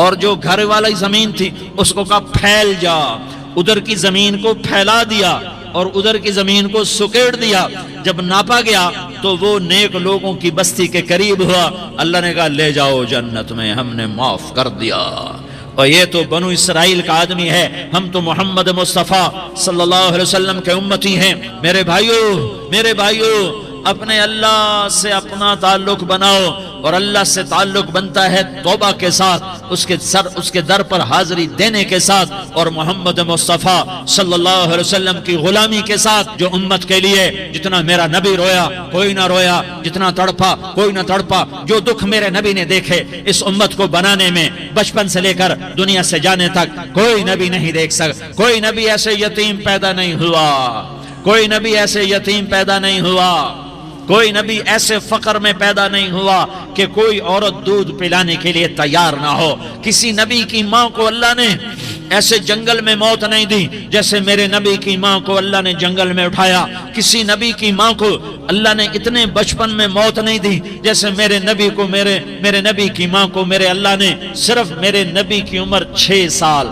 اور جو گھر والی زمین تھی اس کو کہا پھیل جا۔ ادھر کی زمین کو پھیلا دیا اور ادھر کی زمین کو سکیڑ دیا۔ جب ناپا گیا تو وہ نیک لوگوں کی بستی کے قریب ہوا۔ اللہ نے کہا لے جاؤ جنت میں، ہم نے معاف کر دیا۔ اور یہ تو بنو اسرائیل کا آدمی ہے، ہم تو محمد مصطفیٰ صلی اللہ علیہ وسلم کے امتی ہیں۔ میرے بھائیو اپنے اللہ سے اپنا تعلق بناؤ، اور اللہ سے تعلق بنتا ہے توبہ کے ساتھ، اس کے در پر حاضری دینے کے ساتھ، اور محمد مصطفیٰ صلی اللہ علیہ وسلم کی غلامی کے ساتھ۔ جو امت کے لیے جتنا میرا نبی رویا کوئی نہ رویا، جتنا تڑپا کوئی نہ تڑپا، جو دکھ میرے نبی نے دیکھے اس امت کو بنانے میں، بچپن سے لے کر دنیا سے جانے تک کوئی نبی نہیں دیکھ سکتا۔ کوئی نبی ایسے یتیم پیدا نہیں ہوا، کوئی نبی ایسے یتیم پیدا نہیں ہوا، کوئی نبی ایسے فقر میں پیدا نہیں ہوا کہ کوئی عورت دودھ پلانے کے لیے تیار نہ ہو۔ کسی نبی کی ماں کو اللہ نے ایسے جنگل میں موت نہیں دی جیسے میرے نبی کی ماں کو اللہ نے جنگل میں اٹھایا۔ کسی نبی کی ماں کو اللہ نے اتنے بچپن میں موت نہیں دی جیسے میرے نبی کو، میرے نبی کی ماں کو میرے اللہ نے صرف میرے نبی کی عمر 6 سال،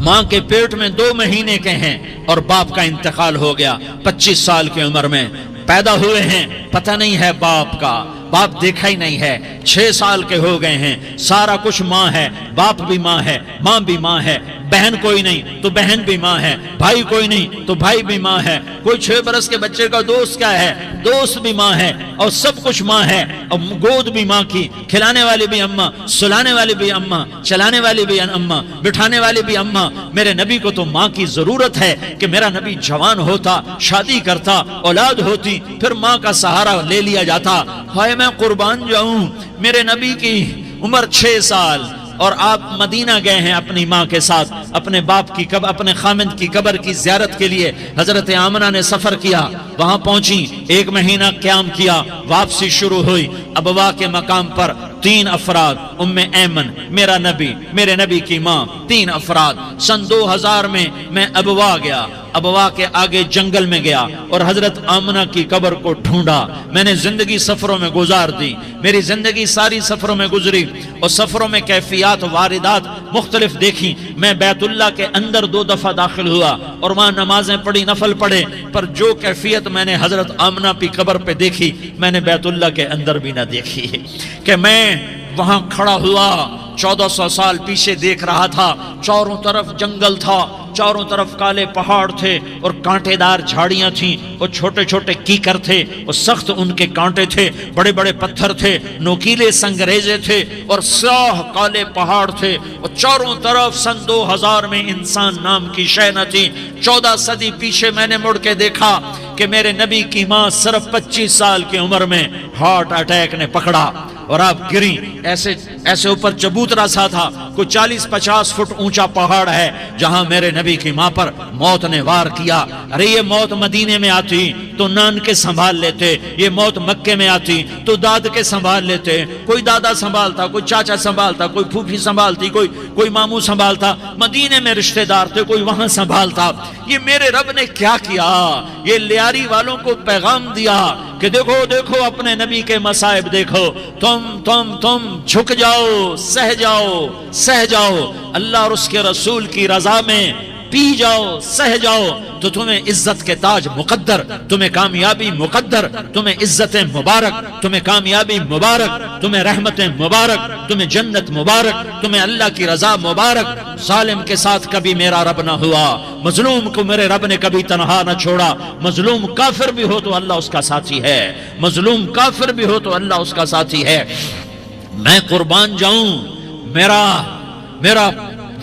ماں کے پیٹ میں 2 مہینے کے ہیں، اور باپ کا انتقال ہو گیا 25 سال کی عمر میں۔ پیدا ہوئے ہیں، پتہ نہیں ہے باپ کا، باپ دیکھا ہی نہیں ہے، 6 سال کے ہو گئے ہیں، سارا کچھ ماں ہے، باپ بھی ماں ہے، ماں بھی ماں ہے، بہن کوئی نہیں تو بہن بھی ماں ہے، بھائی کوئی نہیں تو بھائی بھی ماں ہے، کوئی 6 برس کے بچے کا دوست کیا ہے، دوست بھی ماں ہے، اور سب کچھ ماں ہے، اور گود بھی ماں کی، کھلانے والی بھی اماں، سلانے والی بھی اماں، چلانے والی بھی اماں، بٹھانے والی بھی اماں۔ میرے نبی کو تو ماں کی ضرورت ہے کہ میرا نبی جوان ہوتا، شادی کرتا، اولاد ہوتی، پھر ماں کا سہارا لے لیا جاتا۔ ہائے میں قربان جاؤں، میرے نبی کی عمر 6 سال، اور آپ مدینہ گئے ہیں اپنی ماں کے ساتھ، اپنے باپ کی اپنے خامند کی قبر کی زیارت کے لیے حضرت آمنہ نے سفر کیا، وہاں پہنچی، 1 مہینہ قیام کیا، واپسی شروع ہوئی۔ ابوا کے مقام پر 3 افراد، ام ایمن، میرا نبی، میرے نبی کی ماں، 3 افراد۔ سن 2000 میں میں ابوا گیا، ابوا کے آگے جنگل میں گیا اور حضرت آمنہ کی قبر کو ڈھونڈا۔ میں نے زندگی سفروں میں گزار دی، میری زندگی ساری سفروں میں گزری، اور سفروں میں کیفیات واردات مختلف دیکھی۔ میں بیت اللہ کے اندر 2 دفعہ داخل ہوا اور وہاں نمازیں پڑھی، نفل پڑھے، پر جو کیفیت میں نے حضرت آمنہ کی قبر پہ دیکھی میں نے بیت اللہ کے اندر بھی نہ دیکھی۔ کہ میں وہاں کھڑا ہوا 1400 سال پیچھے دیکھ رہا تھا، چاروں طرف جنگل تھا، چاروں طرف کالے پہاڑ تھے اور کانٹے دار جھاڑیاں تھیں، اور چھوٹے چھوٹے کیکر تھے اور سخت ان کے کانٹے تھے، بڑے بڑے پتھر تھے، نوکیلے سنگریزے تھے اور سیاہ کالے پہاڑ تھے، اور چاروں طرف سن 2000 میں انسان نام کی شے نہ تھی۔ 14 صدی پیچھے میں نے مڑ کے دیکھا کہ میرے نبی کی ماں صرف 25 سال کی عمر میں ہارٹ اٹیک نے پکڑا اور آپ گری۔ ایسے اوپر چبوترا سا تھا، کوئی 40-50 فٹ اونچا پہاڑ ہے جہاں میرے نبی کی ماں پر موت نے وار کیا۔ ارے یہ موت مدینے میں آتی تو نان کے سنبھال لیتے، یہ موت مکے میں آتی تو داد کے سنبھال لیتے، کوئی دادا سنبھالتا، کوئی چاچا سنبھالتا، کوئی پھوپھی سنبھالتی، کوئی ماموں سنبھالتا، مدینے میں رشتہ دار تھے، کوئی وہاں سنبھالتا۔ یہ میرے رب نے کیا کیا؟ یہ لیاری والوں کو پیغام دیا کہ دیکھو دیکھو اپنے نبی کے مصائب دیکھو، تم جھک جاؤ، سہ جاؤ، اللہ اور اس کے رسول کی رضا میں پی جاؤ سہ جاؤ تو تمہیں عزت کے تاج مقدر، تمہیں کامیابی مقدر، تمہیں عزت مبارک، تمہیں کامیابی مبارک، تمہیں رحمت مبارک، تمہیں جنت مبارک، تمہیں اللہ کی رضا مبارک۔ ظالم کے ساتھ کبھی میرا رب نہ ہوا، مظلوم کو میرے رب نے کبھی تنہا نہ چھوڑا۔ مظلوم کافر بھی ہو تو اللہ اس کا ساتھی ہے، مظلوم کافر بھی ہو تو اللہ اس کا ساتھی ہے۔ میں قربان جاؤں، میرا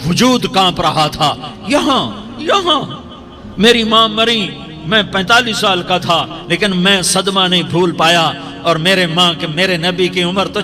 وجود کانپ رہا تھا۔ یہاں میری ماں مری، میں 45 سال کا تھا، لیکن میں صدمہ نہیں بھول پایا۔ اور میرے نبی کی عمر تو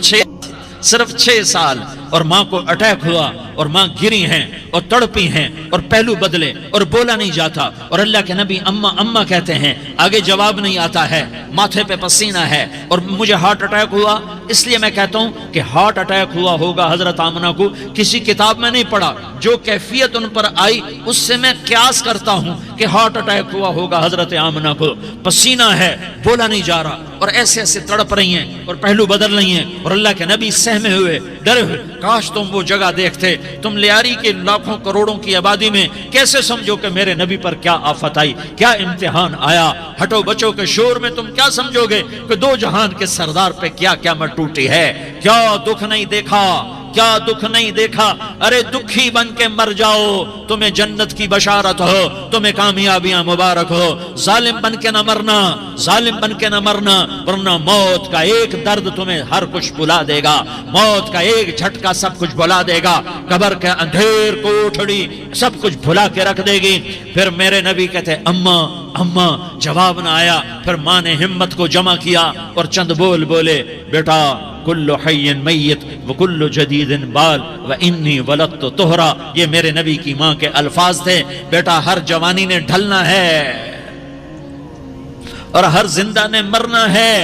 صرف 6 سال، اور ماں کو اٹیک ہوا اور ماں گری ہیں اور تڑپی ہیں اور پہلو بدلے اور بولا نہیں جاتا، اور اللہ کے نبی اماں اماں کہتے ہیں، آگے جواب نہیں آتا ہے، ماتھے پہ پسینہ ہے، اور مجھے ہارٹ اٹیک ہوا۔ اس لیے میں کہتا ہوں کہ ہارٹ اٹیک ہوا ہوگا حضرت آمنہ کو، کسی کتاب میں نہیں پڑھا، جو کیفیت ان پر آئی اس سے میں قیاس کرتا ہوں کہ ہارٹ اٹیک ہوا ہوگا حضرت آمنہ کو۔ پسینہ ہے، بولا نہیں جا رہا، اور ایسے تڑپ رہی ہیں اور پہلو بدل رہی ہیں، اور اللہ کے نبی سہمے ہوئے، ڈرے ہوئے۔ کاش تم وہ جگہ دیکھتے، تم لیاری کے لاکھوں کروڑوں کی آبادی میں کیسے سمجھو کہ میرے نبی پر کیا آفت آئی، کیا امتحان آیا۔ ہٹو بچوں کے شور میں تم کیا سمجھو گے کہ 2 جہان کے سردار پہ کیا قیامت ٹوٹی ہے۔ کیا دکھ نہیں دیکھا، کیا دکھ نہیں دیکھا۔ ارے دکھی بن کے مر جاؤ، تمہیں جنت کی بشارت ہو، تمہیں کامیابیاں مبارک ہو۔ ظالم بن کے نہ مرنا، ظالم بن کے نہ مرنا، ورنہ موت کا ایک درد تمہیں ہر کچھ بلا دے گا، موت کا ایک جھٹکا سب کچھ بلا دے گا، قبر کے اندھیر کوٹھڑی سب کچھ بھلا کے رکھ دے گی۔ پھر میرے نبی کہتے اماں اماں، جواب نہ آیا۔ پھر ماں نے ہمت کو جمع کیا اور چند بولے، بیٹا کل حی میت وکل جدید بال وانی ولدت طہرا، یہ میرے نبی کی ماں کے الفاظ تھے۔ بیٹا ہر جوانی نے ڈھلنا ہے اور ہر زندہ نے مرنا ہے۔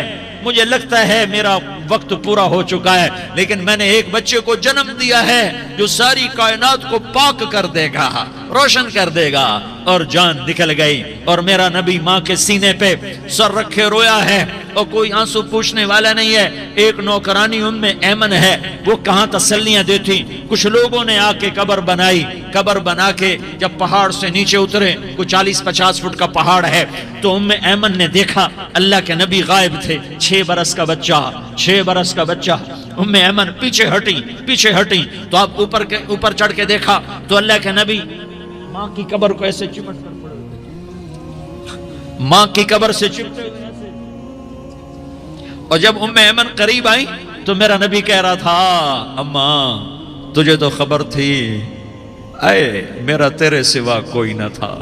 مجھے لگتا ہے میرا وقت پورا ہو چکا ہے، لیکن میں نے ایک بچے کو جنم دیا ہے جو ساری کائنات کو پاک کر دے گا، روشن کر دے گا۔ اور جان نکل گئی، اور میرا نبی ماں کے سینے پہ سر رکھے رویا ہے، اور کوئی آنسو پوچھنے والا نہیں ہے۔ ایک نوکرانی ام ایمن ہے، وہ کہاں تسلیاں دیتی۔ کچھ لوگوں نے آ کے قبر بنائی، قبر بنا کے جب پہاڑ سے نیچے اترے، کوئی 40-50 فٹ کا پہاڑ ہے، تو ام ایمن نے دیکھا اللہ کے نبی غائب تھے، 6 برس کا بچہ۔ ام ایمن پیچھے ہٹی تو آپ اوپر چڑھ کے دیکھا تو اللہ کے نبی ماں کی قبر کو ایسے چمٹ کر پڑے، ماں کی قبر سے چمٹے ہوئے ایسے۔ اور جب ام ایمن قریب آئی تو میرا نبی کہہ رہا تھا، اماں تجھے تو خبر تھی، اے میرا تیرے سوا کوئی نہ تھا،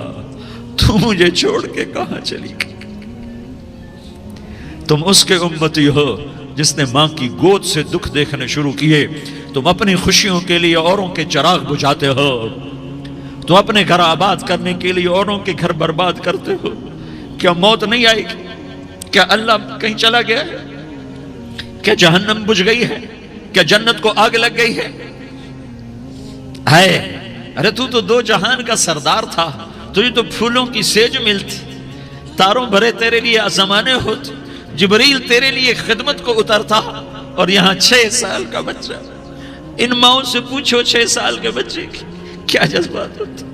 تو مجھے چھوڑ کے کہاں چلی گئی۔ تم اس کے امتی ہو جس نے ماں کی گود سے دکھ دیکھنے شروع کیے۔ تم اپنی خوشیوں کے لیے اوروں کے چراغ بجھاتے ہو، تم اپنے گھر آباد کرنے کے لیے اوروں کے گھر برباد کرتے ہو۔ کیا موت نہیں آئے گی؟ کیا اللہ کہیں چلا گیا ہے؟ کیا جہنم بجھ گئی ہے؟ کیا جنت کو آگ لگ گئی ہے؟ ارے تو 2 جہان کا سردار تھا، تجھے تو پھولوں کی سیج ملتی، تاروں بھرے تیرے لیے زمانے ہوتے، جبریل تیرے لیے خدمت کو اترتا، اور یہاں 6 سال کا بچہ۔ ان ماؤں سے پوچھو 6 سال کے بچے کی کیا جذبات ہوتے۔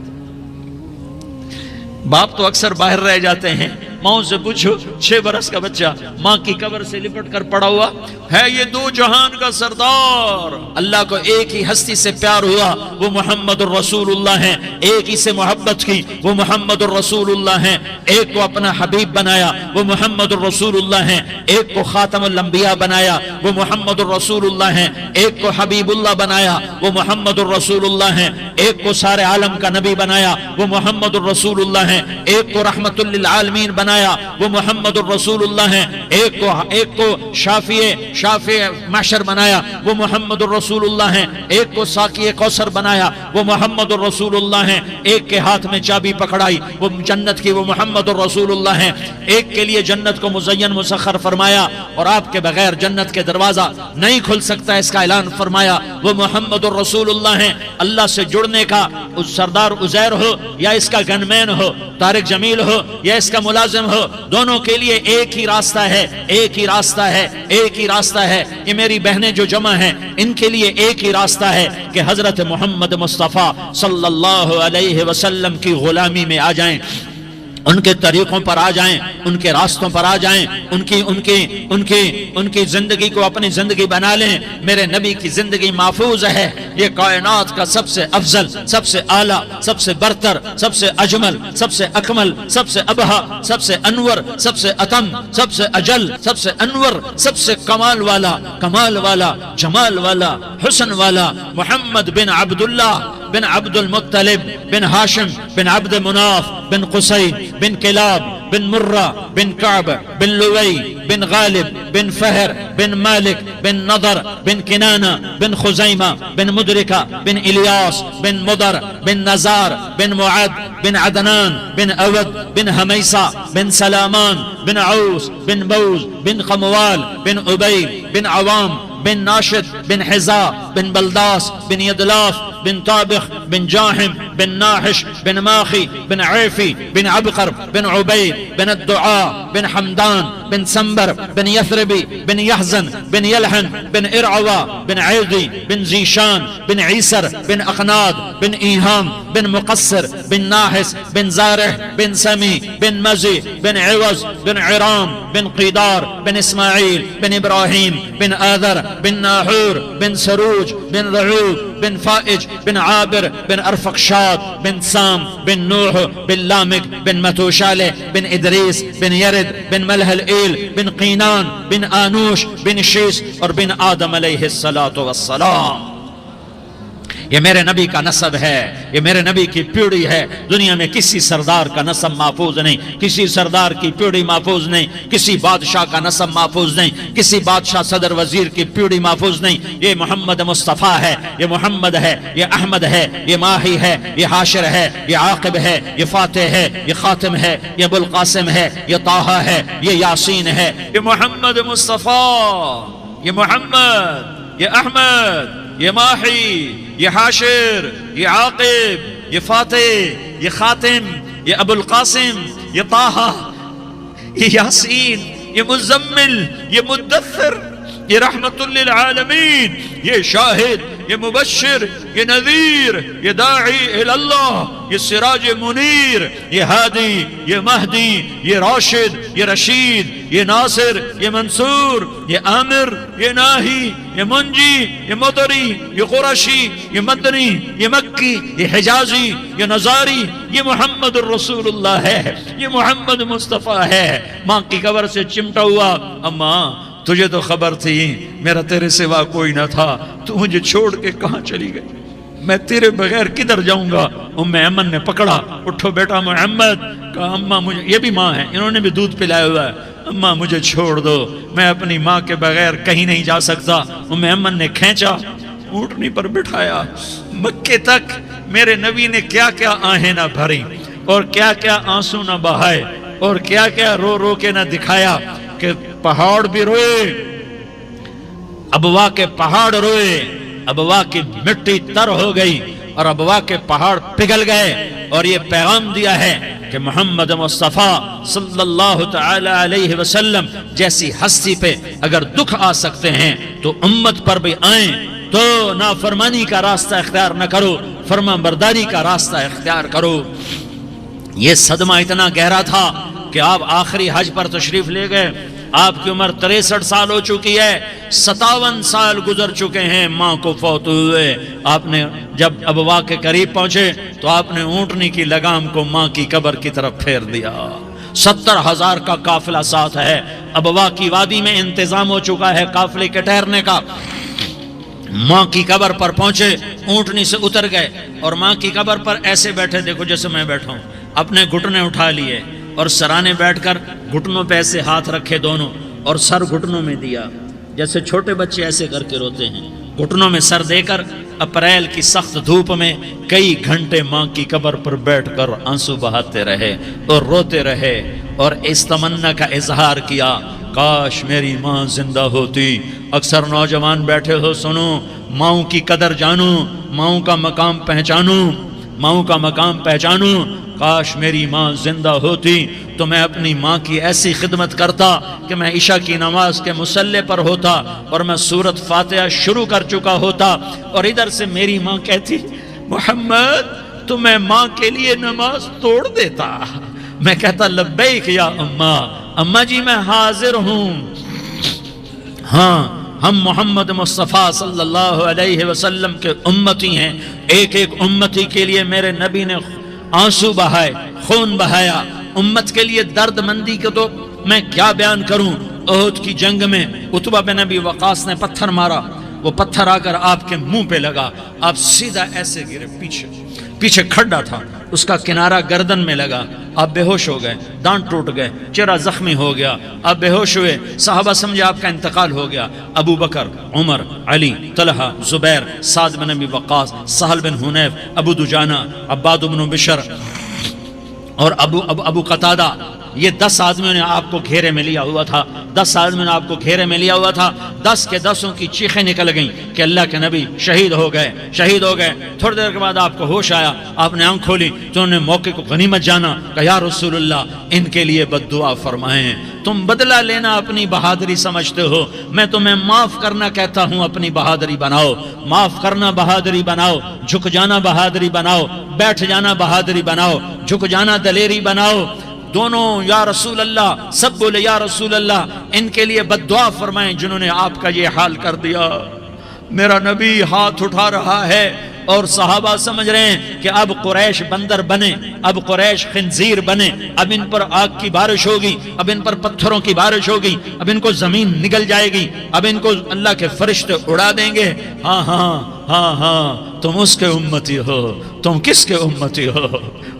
باپ تو اکثر باہر رہ جاتے ہیں، ماؤں سے پوچھو 6 برس کا بچہ ماں کی قبر سے لپٹ کر پڑا ہوا ہے۔ یہ 2 جہان کا سردار، اللہ کو ایک ہی ہستی سے پیار ہوا، وہ محمد الرسول اللہ ہیں، ایک ہی سے محبت کی، وہ محمد الرسول اللہ ہیں۔ ایک کو اپنا حبیب بنایا، وہ محمد الرسول اللہ ہیں۔ ایک کو خاتم الانبیاء بنایا، وہ محمد الرسول اللہ ہیں۔ ایک کو حبیب اللہ بنایا، وہ محمد الرسول اللہ ہیں۔ ایک کو سارے عالم کا نبی بنایا، وہ محمد الرسول اللہ ہیں۔ ایک کو رحمت للعالمین بنایا، وہ محمد الرسول اللہ ہیں۔ ایک کو شافی محشر بنایا، وہ محمد الرسول اللہ ہیں۔ ایک کو ساقی کوثر بنایا، وہ محمد الرسول اللہ ہیں۔ ایک کے ہاتھ میں چابی پکڑائی، وہ جنت کی، وہ محمد الرسول اللہ ہیں۔ ایک کے لیے جنت کو مزین مسخر فرمایا، اور آپ کے بغیر جنت کے دروازہ نہیں کھل سکتا، اس کا اعلان فرمایا، وہ محمد الرسول اللہ ہیں۔ اللہ سے جڑنے کا سردار عزیر ہو یا اس کا گنمین ہو طارق جمیل ہو یا اس کا ملازم ملازم ہو، دونوں کے لیے ایک ہی راستہ ہے، ایک ہی راستہ ہے، ایک ہی راستہ ہے۔ یہ میری بہنیں جو جمع ہیں ان کے لیے ایک ہی راستہ ہے کہ حضرت محمد مصطفیٰ صلی اللہ علیہ وسلم کی غلامی میں آ جائیں، ان کے طریقوں پر آ جائیں، ان کے راستوں پر آ جائیں، ان کی زندگی کو اپنی زندگی بنا لیں۔ میرے نبی کی زندگی محفوظ ہے۔ یہ کائنات کا سب سے افضل، سب سے اعلیٰ، سب سے برتر، سب سے اجمل، سب سے اکمل، سب سے ابہا، سب سے انور، سب سے اتم، سب سے اجل، سب سے انور، سب سے کمال والا، جمال والا، حسن والا محمد بن عبداللہ بن عبد المطلب بن ہاشم بن عبد مناف بن قصی بن کلاب بن مرہ بن کعب بن لوی بن غالب بن فہر بن مالک بن نضر بن کنانہ بن خزیمہ بن مدرکہ بن الیاس بن مدر بن نزار بن معد بن عدنان بن اود بن حمیسہ بن سلامان بن عوس بن بوز بن قموال بن عبید بن عوام بن ناشد بن حزا بن بلداس بن يدلاف بن طابخ بن جاحم بن ناحش بن ماخي بن عيفي بن عبقر بن عبيد بن الدعاء بن حمدان بن سنبر بن يثربي بن يحزن بن يلحن بن إرعوى بن عيدي بن زيشان بن عيسر بن أقناد بن إيهام بن مقصر بن ناحس بن زارح بن سمي بن مزي بن عوز بن عرام بن قيدار بن إسماعيل بن إبراهيم بن آذر بن ناحور بن سروج بن رعوب بن فائج بن عابر بن أرفقشاد بن سام بن نوح بن لامك بن متوشالة بن إدريس بن يرد بن ملح الإيل بن قينان بن آنوش بن شيس اور بن آدم علیہ الصلاة والسلام۔ یہ میرے نبی کا نسب ہے، یہ میرے نبی کی پیڑھی ہے۔ دنیا میں کسی سردار کا نسب محفوظ نہیں، کسی سردار کی پیڑھی محفوظ نہیں، کسی بادشاہ کا نسب محفوظ نہیں، کسی بادشاہ صدر وزیر کی پیڑھی محفوظ نہیں۔ یہ محمد مصطفیٰ ہے، یہ محمد ہے، یہ احمد ہے، یہ ماہی ہے، یہ حاشر ہے، یہ عاقب ہے، یہ فاتح ہے، یہ خاتم ہے، یہ ابو القاسم ہے، یہ طٰہٰ ہے، یہ یاسین ہے۔ یہ محمد مصطفیٰ، یہ محمد، یہ احمد، یہ ماہی، یہ حاشر، یہ عاقب، یہ فاتح، یہ خاتم، یہ ابو القاسم، یہ طٰہٰ، یہ یاسین، یہ مزمل، یہ مدثر، یہ رحمت للعالمین، یہ شاہد، یہ مبشر، یہ نذیر، یہ داعی اللہ، یہ سراج منیر، یہ ہادی، یہ مہدی، یہ راشد، یہ رشید، یہ ناصر، یہ منصور، یہ عامر، یہ ناہی، یہ منجی، یہ مدری، یہ قرشی، یہ مدنی، یہ مکی، یہ حجازی، یہ نظاری۔ یہ محمد الرسول اللہ ہے، یہ محمد مصطفیٰ ہے۔ ماں کی قبر سے چمٹا ہوا، اماں تجھے تو خبر تھی میرا تیرے سوا کوئی نہ تھا، تو مجھے چھوڑ کے کہاں چلی گئی، میں تیرے بغیر کدھر جاؤں گا۔ ام ایمن نے پکڑا، اٹھو بیٹا محمد، کہا اماں مجھے، یہ بھی ماں ہے، انہوں نے بھی دودھ پلایا ہوا ہے، اماں مجھے چھوڑ دو، میں اپنی ماں کے بغیر کہیں نہیں جا سکتا۔ ام ایمن نے کھینچا، اونٹنی پر بٹھایا، مکے تک میرے نبی نے کیا کیا آہیں نہ بھری، اور کیا کیا آنسو نہ بہائے، اور کیا کیا رو رو کے نہ دکھایا کہ پہاڑ بھی روئے، ابوا کے پہاڑ روئے، ابوا کی مٹی تر ہو گئی اور ابوا کے پہاڑ پگھل گئے، اور یہ پیغام دیا ہے کہ محمد مصطفیٰ صلی اللہ تعالی علیہ وسلم جیسی ہستی پہ اگر دکھ آ سکتے ہیں تو امت پر بھی آئیں، تو نافرمانی کا راستہ اختیار نہ کرو، فرما برداری کا راستہ اختیار کرو۔ یہ صدمہ اتنا گہرا تھا کہ آپ آخری حج پر تشریف لے گئے، آپ کی عمر 63 سال ہو چکی ہے، 57 سال گزر چکے ہیں ماں کو فوت ہوئے۔ آپ نے جب ابوا کے قریب پہنچے تو آپ نے اونٹنی کی لگام کو ماں کی قبر کی طرف پھیر دیا۔ 70,000 کا قافلہ ساتھ ہے، ابوا کی وادی میں انتظام ہو چکا ہے قافلے کے ٹھہرنے کا۔ ماں کی قبر پر پہنچے، اونٹنی سے اتر گئے اور ماں کی قبر پر ایسے بیٹھے، دیکھو جیسے میں بیٹھا ہوں، اپنے گھٹنے اٹھا لیے اور سرانے بیٹھ کر گھٹنوں پہ ایسے ہاتھ رکھے دونوں اور سر گھٹنوں میں دیا، جیسے چھوٹے بچے ایسے کر کے روتے ہیں، گھٹنوں میں سر دے کر اپریل کی سخت دھوپ میں کئی گھنٹے ماں کی قبر پر بیٹھ کر آنسو بہاتے رہے اور روتے رہے اور اس تمنا کا اظہار کیا، کاش میری ماں زندہ ہوتی۔ اکثر نوجوان بیٹھے ہو، سنو، ماؤں کی قدر جانو، ماؤں کا مقام پہچانو، ماؤں کا مقام پہچانو۔ کاش میری ماں زندہ ہوتی تو میں اپنی ماں کی ایسی خدمت کرتا کہ میں عشاء کی نماز کے مصلی پر ہوتا اور میں سورۃ فاتحہ شروع کر چکا ہوتا، اور ادھر سے میری ماں کہتی محمد تو میں ماں کے لیے نماز توڑ دیتا۔ میں کہتا لبیک یا اماں جی میں حاضر ہوں۔ ہاں ہم محمد مصطفیٰ صلی اللہ علیہ وسلم کے امتی ہیں، ایک ایک امتی کے لیے میرے نبی نے آنسو بہائے، خون بہایا، امت کے لیے درد مندی کو تو میں کیا بیان کروں۔ احد کی جنگ میں عتبہ بن ابی وقاص نے پتھر مارا، وہ پتھر آ کر آپ کے منہ پہ لگا، آپ سیدھا ایسے گرے، پیچھے کھڈا تھا، اس کا کنارہ گردن میں لگا، آپ بے ہوش ہو گئے، دانت ٹوٹ گئے، چہرہ زخمی ہو گیا، آپ بے ہوش ہوئے، صحابہ سمجھے آپ کا انتقال ہو گیا۔ ابو بکر، عمر، علی، طلحہ، زبیر، سعد بن ابی وقاص، سہل بن حنیف، ابو دجانہ، عباد بن بشر اور ابو قتادہ، یہ 10 آدمیوں نے آپ کو گھیرے میں لیا ہوا تھا، 10 آدمیوں نے آپ کو گھیرے میں لیا ہوا تھا، 10 کے 10 کی چیخیں نکل گئیں کہ اللہ کے نبی شہید ہو گئے۔ تھوڑی دیر کے بعد آپ کو ہوش آیا، آپ نے آنکھ کھولی تو انہوں نے موقع کو غنیمت جانا، کہ یا رسول اللہ ان کے لیے بد دعا فرمائیں، تم بدلہ لینا اپنی بہادری سمجھتے ہو، میں تمہیں معاف کرنا کہتا ہوں اپنی بہادری بناؤ، معاف کرنا بہادری بناؤ، جھک جانا بہادری بناؤ، بیٹھ جانا بہادری بناؤ، جھک جانا دلیری بناؤ۔ دونوں یا رسول اللہ، سب بولے یا رسول اللہ ان کے لیے بد دعا فرمائیں جنہوں نے آپ کا یہ حال کر دیا۔ میرا نبی ہاتھ اٹھا رہا ہے اور صحابہ سمجھ رہے ہیں کہ اب قریش بندر بنے، اب قریش خنزیر بنے، اب ان پر آگ کی بارش ہوگی، اب ان پر پتھروں کی بارش ہوگی، اب ان کو زمین نگل جائے گی، اب ان کو اللہ کے فرشتے اڑا دیں گے۔ ہاں تم اس کے امتی ہو، تم کس کے امتی ہو؟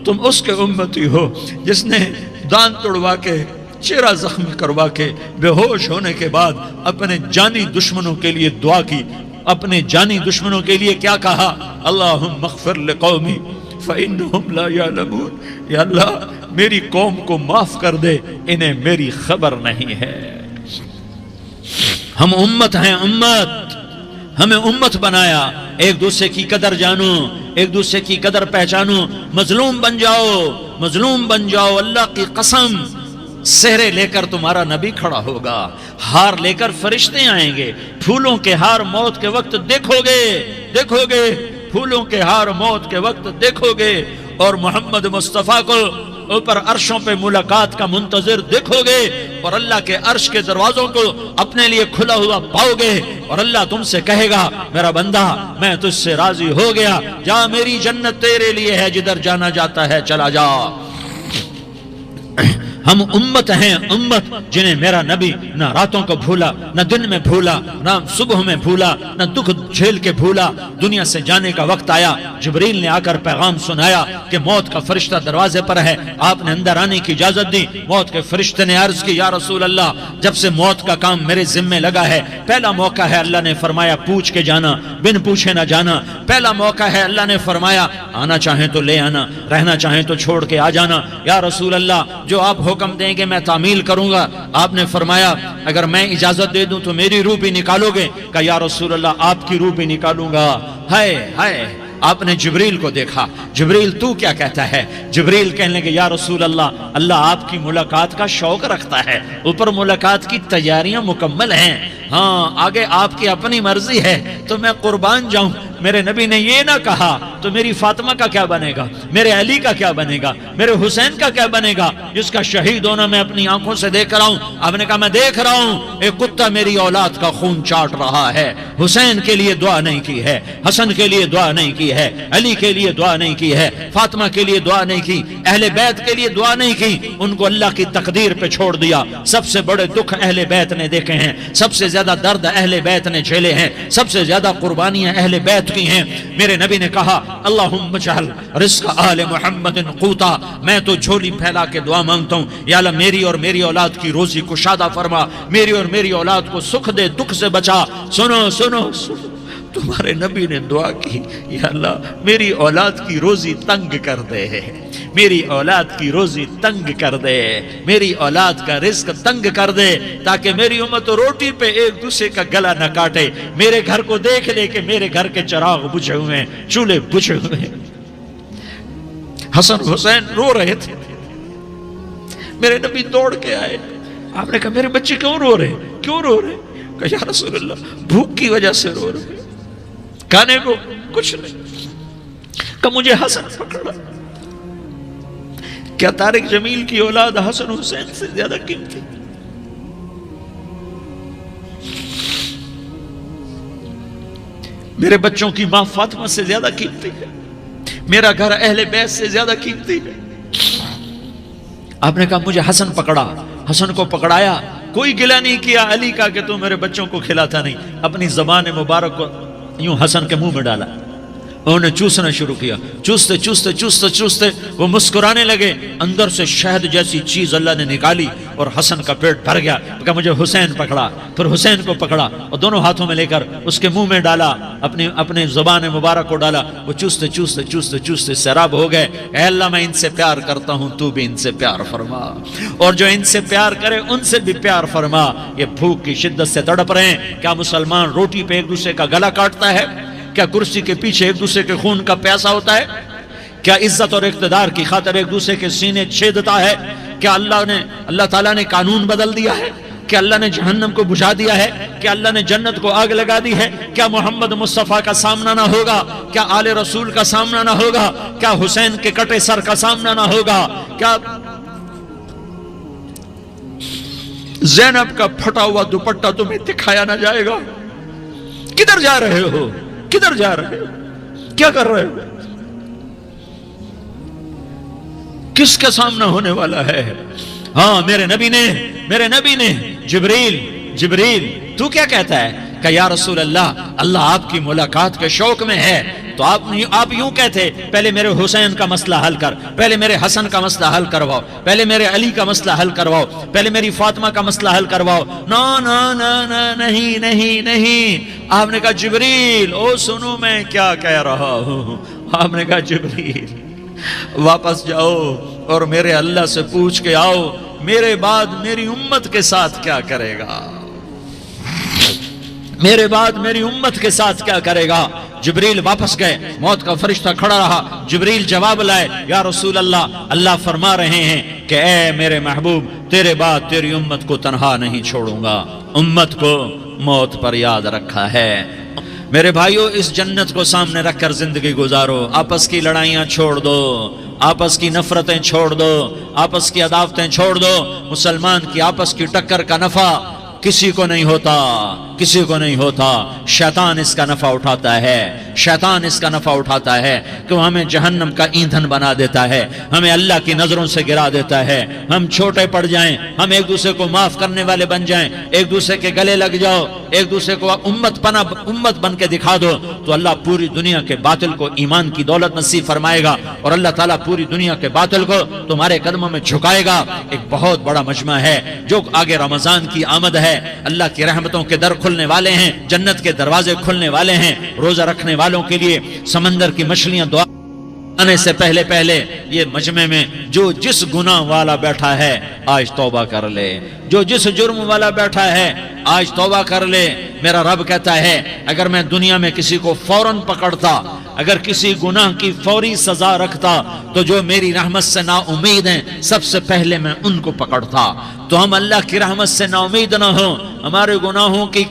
تم اس کے امتی ہو جس نے دانت توڑوا کے، چہرہ زخمی کروا کے، بے ہوش ہونے کے بعد اپنے جانی دشمنوں کے لیے دعا کی، اپنے جانی دشمنوں کے لیے کیا کہا؟ اللہم اغفر لقومی فإنہم لا یعلمون، یا اللہ میری قوم کو معاف کر دے، انہیں میری خبر نہیں ہے۔ ہم امت ہیں، ہمیں امت بنایا، ایک دوسرے کی قدر جانو، ایک دوسرے کی قدر پہچانو، مظلوم بن جاؤ، اللہ کی قسم سہرے لے کر تمہارا نبی کھڑا ہوگا، ہار لے کر فرشتے آئیں گے، پھولوں کے ہار موت کے وقت دیکھو گے، پھولوں کے ہار موت کے وقت دیکھو گے، اور محمد مصطفیٰ کو اوپر عرشوں پہ ملاقات کا منتظر دیکھو گے، اور اللہ کے عرش کے دروازوں کو اپنے لیے کھلا ہوا پاؤ گے، اور اللہ تم سے کہے گا میرا بندہ میں تجھ سے راضی ہو گیا، جا میری جنت تیرے لیے ہے، جدھر جانا جاتا ہے چلا جا۔ ہم امت ہیں، امت جنہیں میرا نبی نہ راتوں کو بھولا، نہ دن میں بھولا، نہ صبح میں بھولا، نہ دکھ جھیل کے بھولا۔ دنیا سے جانے کا وقت آیا، جبریل نے آ کر پیغام سنایا کہ موت کا فرشتہ دروازے پر ہے، آپ نے اندر آنے کی اجازت دی۔ موت کے فرشتے نے عرض کی یا رسول اللہ جب سے موت کا کام میرے ذمے لگا ہے، پہلا موقع ہے اللہ نے فرمایا پوچھ کے جانا، بن پوچھے نہ جانا، پہلا موقع ہے اللہ نے فرمایا آنا چاہیں تو لے آنا، رہنا چاہیں تو چھوڑ کے آ جانا۔ یا رسول اللہ جو آپ حکم دیں گے میں تعمیل کروں گا۔ آپ نے فرمایا اگر میں اجازت دے دوں تو میری روح بھی نکالو گے؟ کہ یا رسول اللہ آپ کی روح بھی نکالوں گا۔ ہائے آپ نے جبریل کو دیکھا، جبریل تو کیا کہتا ہے؟ جبریل کہنے لگے یا رسول اللہ آپ کی ملاقات کا شوق رکھتا ہے، اوپر ملاقات کی تیاریاں مکمل ہیں، ہاں آگے آپ کی اپنی مرضی ہے تو میں قربان جاؤں۔ میرے نبی نے یہ نہ کہا تو میری فاطمہ کا کیا بنے گا، میرے علی کا کیا بنے گا، میرے حسین کا کیا بنے گا جس کا شہید ہونا میں اپنی آنکھوں سے دیکھ رہا ہوں۔ آپ نے کہا میں دیکھ رہا ہوں ایک کتا میری اولاد کا خون چاٹ رہا ہے، حسین کے لیے دعا نہیں کی ہے، حسن کے لیے دعا نہیں کی ہے، علی کے لیے دعا نہیں کی ہے، فاطمہ کے لیے دعا نہیں کی، اہل بیت کے لیے دعا نہیں کی، ان کو اللہ کی تقدیر پہ چھوڑ دیا۔ سب سے بڑے دکھ اہل بیت نے دیکھے ہیں، سب سے زیادہ درد اہل بیت نے جھیلے ہیں، سب سے زیادہ قربانیاں اہل بیت کی ہیں۔ میرے نبی نے کہا اللہم اجعل رزق آل محمد قوتا، میں تو جھولی پھیلا کے دعا مانگتا ہوں یا اللہ میری اور میری اولاد کی روزی کشادہ فرما، میری اور میری اولاد کو سکھ دے، دکھ سے بچا۔ سنو تمہارے نبی نے دعا کی یا اللہ میری اولاد کی روزی تنگ کر دے، میری اولاد کی روزی تنگ کر دے، میری اولاد کا رزق تنگ کر دے، تاکہ میری امت روٹی پہ ایک دوسرے کا گلا نہ کاٹے، میرے گھر کو دیکھ لے کہ میرے گھر کے چراغ بجھے ہوئے ہیں، چولہے بجھے ہوئے ہیں۔ حسن حسین رو رہے تھے. میرے نبی دوڑ کے آئے. آپ نے کہا میرے بچے کیوں رو رہے, کیوں رو رہے؟ کہا یا رسول اللہ بھوک کی وجہ سے رو رہے, کھانے کو کچھ نہیں. کہ مجھے حسن پکڑا. کیا طارق جمیل کی اولاد حسن حسین سے زیادہ قیمتی؟ میرے بچوں کی ماں فاطمہ سے زیادہ قیمتی ہے. میرا گھر اہل بیت سے زیادہ قیمتی ہے. آپ نے کہا مجھے حسن پکڑا. حسن کو پکڑایا, کوئی گلہ نہیں کیا علی کا کہ تو میرے بچوں کو کھلاتا نہیں. اپنی زبان مبارک کو یوں حسن کے منہ میں ڈالا. انہوں نے چوسنا شروع کیا. چوستے چوستے چوستے چوستے وہ مسکرانے لگے. اندر سے شہد جیسی چیز اللہ نے نکالی اور حسن کا پیٹ بھر گیا. کہا مجھے حسین پکڑا. پھر حسین کو پکڑا اور دونوں ہاتھوں میں لے کر اس کے منہ میں ڈالا, اپنے زبان مبارک کو ڈالا. وہ چوستے چوستے چوستے چوستے سیراب ہو گئے. اے اللہ میں ان سے پیار کرتا ہوں, تو بھی ان سے پیار فرما, اور جو ان سے پیار کرے ان سے بھی پیار فرما. یہ بھوک کی شدت سے تڑپ رہے ہیں. کیا مسلمان روٹی پہ ایک دوسرے کا گلا کاٹتا ہے؟ کیا کرسی کے پیچھے ایک دوسرے کے خون کا پیاسا ہوتا ہے؟ کیا عزت اور اقتدار کی خاطر ایک دوسرے کے سینے چھیدتا ہے؟ کیا اللہ تعالیٰ نے قانون بدل دیا ہے؟ کیا اللہ نے جہنم کو بجھا دیا ہے؟ کیا اللہ نے جنت کو آگ لگا دی ہے؟ کیا محمد مصطفیٰ کا سامنا نہ ہوگا؟ کیا آل رسول کا سامنا نہ ہوگا؟ کیا حسین کے کٹے سر کا سامنا نہ ہوگا؟ کیا زینب کا پھٹا ہوا دوپٹہ تمہیں دکھایا نہ جائے گا؟ کدھر جا رہے ہو؟ کدھر جا رہے ہو؟ کیا کر رہے ہو؟ کس کا سامنا ہونے والا ہے؟ ہاں میرے نبی نے جبریل تو کیا کہتا ہے؟ کہ یا رسول اللہ آپ کی ملاقات کے شوق میں ہے. تو آپ یوں کہتے پہلے میرے حسین کا مسئلہ حل کر, پہلے میرے حسن کا مسئلہ حل کرواؤ, پہلے میرے علی کا مسئلہ حل کرواؤ, پہلے میری فاطمہ کا مسئلہ حل کرواؤ. نہیں. آپ نے کہا جبریل او سنو میں کیا کہہ رہا ہوں. آپ نے کہا جبریل واپس جاؤ اور میرے اللہ سے پوچھ کے آؤ میرے بعد میری امت کے ساتھ کیا کرے گا. میرے بعد میری امت کے ساتھ کیا کرے گا. جبریل واپس گئے. موت کا فرشتہ کھڑا رہا. جبریل جواب لائے, یا رسول اللہ فرما رہے ہیں کہ اے میرے محبوب تیرے بعد تیری امت کو تنہا نہیں چھوڑوں گا. امت کو موت پر یاد رکھا ہے. میرے بھائیو اس جنت کو سامنے رکھ کر زندگی گزارو. آپس کی لڑائیاں چھوڑ دو, آپس کی نفرتیں چھوڑ دو, آپس کی عداوتیں چھوڑ دو. مسلمان کی آپس کی ٹکر کا نفع کسی کو نہیں ہوتا. شیطان اس کا نفع اٹھاتا ہے کہ وہ ہمیں جہنم کا ایندھن بنا دیتا ہے, ہمیں اللہ کی نظروں سے گرا دیتا ہے. ہم چھوٹے پڑ جائیں, ہم ایک دوسرے کو معاف کرنے والے بن جائیں, ایک دوسرے کے گلے لگ جاؤ, ایک دوسرے کو امت بن کے دکھا دو, تو اللہ پوری دنیا کے باطل کو ایمان کی دولت نصیب فرمائے گا, اور اللہ تعالیٰ پوری دنیا کے باطل کو تمہارے قدموں میں جھکائے گا. ایک بہت بڑا مجمع ہے جو آگے رمضان کی آمد ہے. اللہ کی رحمتوں کے در کھلنے والے ہیں, جنت کے دروازے کھلنے والے ہیں. روزہ رکھنے والوں کے لیے سمندر کی مچھلیاں دعا آنے سے پہلے یہ مجمع میں جو جس گناہ والا بیٹھا ہے آج توبہ کر لے, جو جس جرم والا بیٹھا ہے آج توبہ کر لے. میرا رب کہتا ہے اگر میں دنیا میں کسی کو فوراً پکڑتا, اگر کسی گناہ کی فوری سزا رکھتا, تو جو میری رحمت سے نا امید ہیں سب سے پہلے میں ان کو پکڑتا. تو ہم اللہ کی رحمت سے نا امید نہ ہوں. ہمارے گناہوں کی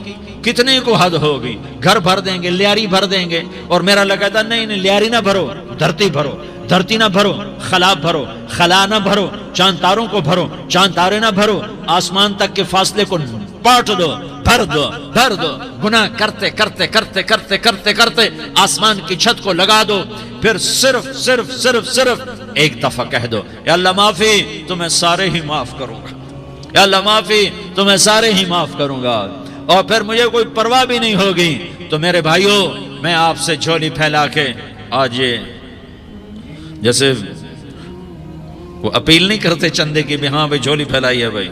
کتنے کو حد ہوگی. گھر بھر دیں گے, لیاری بھر دیں گے, اور میرا لگا تھا نہیں لیاری نہ بھرو, دھرتی نہ بھرو, خلا بھرو, خلا نہ بھرو, چاند تاروں کو بھرو, چاند تارے نہ بھرو, آسمان تک کے فاصلے کو پاٹ دو, بھر دو. گناہ کرتے کرتے آسمان کی چھت کو لگا دو. پھر صرف ایک دفعہ کہہ دو یا اللہ معافی, تو میں سارے ہی معاف کروں گا. یا اللہ معافی, تو میں سارے ہی معاف کروں گا, اور پھر مجھے کوئی پرواہ بھی نہیں ہوگی. تو میرے بھائیوں میں آپ سے جھولی پھیلا کے آج یہ جیسے وہ اپیل نہیں کرتے چندے کی بھی ہاں بھائی جھولی پھیلائی ہے, بھائی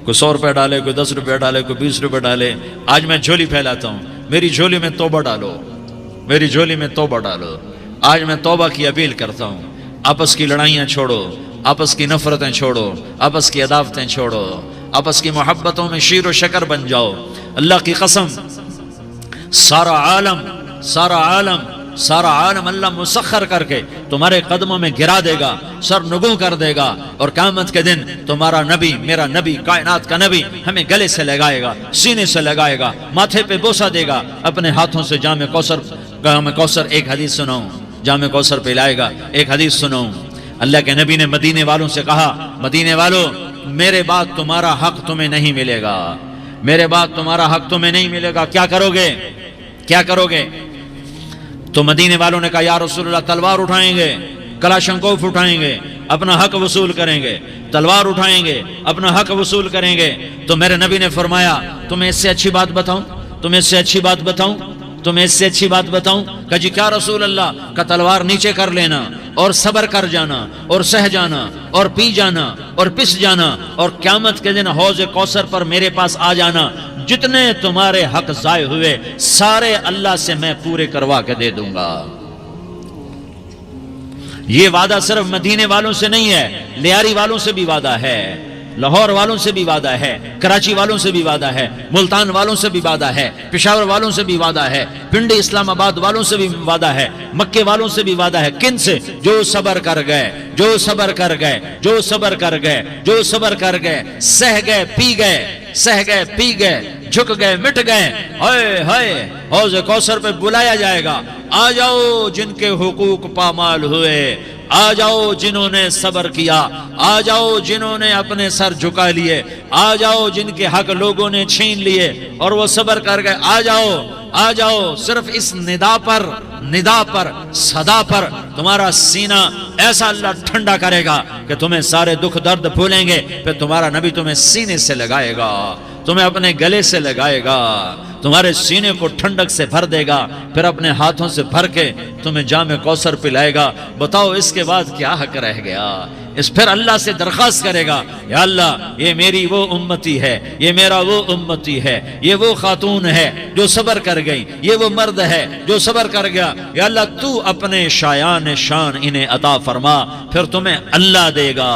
کوئی 100 روپے ڈالے, کوئی 10 روپے ڈالے, کوئی 20 روپے ڈالے. آج میں جھولی پھیلاتا ہوں. میری جھولی میں توبہ ڈالو. آج میں توبہ کی اپیل کرتا ہوں. آپس کی لڑائیاں چھوڑو, آپس کی نفرتیں چھوڑو, آپس کی عداوتیں چھوڑو, آپس کی محبتوں میں شیر و شکر بن جاؤ. اللہ کی قسم سارا عالم سارا عالم اللہ مسخر کر کے تمہارے قدموں میں گرا دے گا، سر نگوں کر دے گا، اور قیامت کے دن تمہارا نبی، میرا نبی، کائنات کا نبی ہمیں گلے سے لگائے گا، سینے سے لگائے گا، ماتھے پہ بوسہ دے گا، اپنے ہاتھوں سے جام کوثر ایک حدیث سناؤں، جام کوثر پلائے گا، ایک حدیث سناؤں۔ اللہ کے نبی نے مدینے والوں سے کہا، مدینے والوں میرے بعد تمہارا حق تمہیں نہیں ملے گا، میرے بعد تمہارا حق تمہیں نہیں ملے گا، کیا کرو گے؟ کیا کرو گے؟ تو مدینے والوں نے کہا یا رسول اللہ تلوار اٹھائیں گے، کلاشنکوف اٹھائیں گے، اپنا حق وصول کریں گے، تلوار اٹھائیں گے، اپنا حق وصول کریں گے۔ تو میرے نبی نے فرمایا تمہیں اس سے اچھی بات بتاؤں، تمہیں اس سے اچھی بات بتاؤں، تمہیں اس سے اچھی بات بتاؤں؟ کہ جی کیا رسول اللہ؟ کا تلوار نیچے کر لینا اور صبر کر جانا اور سہ جانا اور پی جانا اور پس جانا، اور قیامت کے دن حوض کوثر پر میرے پاس آ جانا، جتنے تمہارے حق ضائع ہوئے سارے اللہ سے میں پورے کروا کے دے دوں گا۔ یہ وعدہ صرف مدینے والوں سے نہیں ہے، لیاری والوں سے بھی وعدہ ہے، لاہور والوں سے بھی وعدہ ہے، کراچی والوں سے بھی وعدہ ہے، ملتان والوں سے بھی وعدہ ہے، پشاور والوں سے بھی وعدہ ہے، پنڈی اسلام آباد والوں سے بھی وعدہ ہے، مکے والوں سے بھی وعدہ ہے۔ کن سے؟ جو صبر کر گئے، جو صبر کر گئے، جو صبر کر گئے، جو صبر کر گئے، سہ گئے، پی گئے، سہ گئے، پی گئے، جھک گئے، مٹ گئے، ہائے ہائے حوض کوثر پہ بلایا جائے گا، آ جاؤ جن کے حقوق پامال ہوئے، آ جاؤ جنہوں نے صبر کیا، آ جاؤ جنہوں نے اپنے سر جھکا لیے، آ جاؤ جن کے حق لوگوں نے چھین لیے اور وہ صبر کر گئے، آ جاؤ، آ جاؤ۔ صرف اس ندا پر صدا پر تمہارا سینہ ایسا اللہ ٹھنڈا کرے گا کہ تمہیں سارے دکھ درد بھولیں گے، پھر تمہارا نبی تمہیں سینے سے لگائے گا، تمہیں اپنے گلے سے لگائے گا، تمہارے سینے کو ٹھنڈک سے بھر دے گا، پھر اپنے ہاتھوں سے بھر کے تمہیں جام کوثر پلائے گا۔ بتاؤ اس کے بعد کیا حق رہ گیا؟ اس پھر اللہ سے درخواست کرے گا، یا اللہ یہ میری وہ امتی ہے، یہ میرا وہ امتی ہے، یہ وہ خاتون ہے جو صبر کر گئی، یہ وہ مرد ہے جو صبر کر گیا، یا اللہ تو اپنے شایان شان انہیں عطا فرما، پھر تمہیں اللہ دے گا،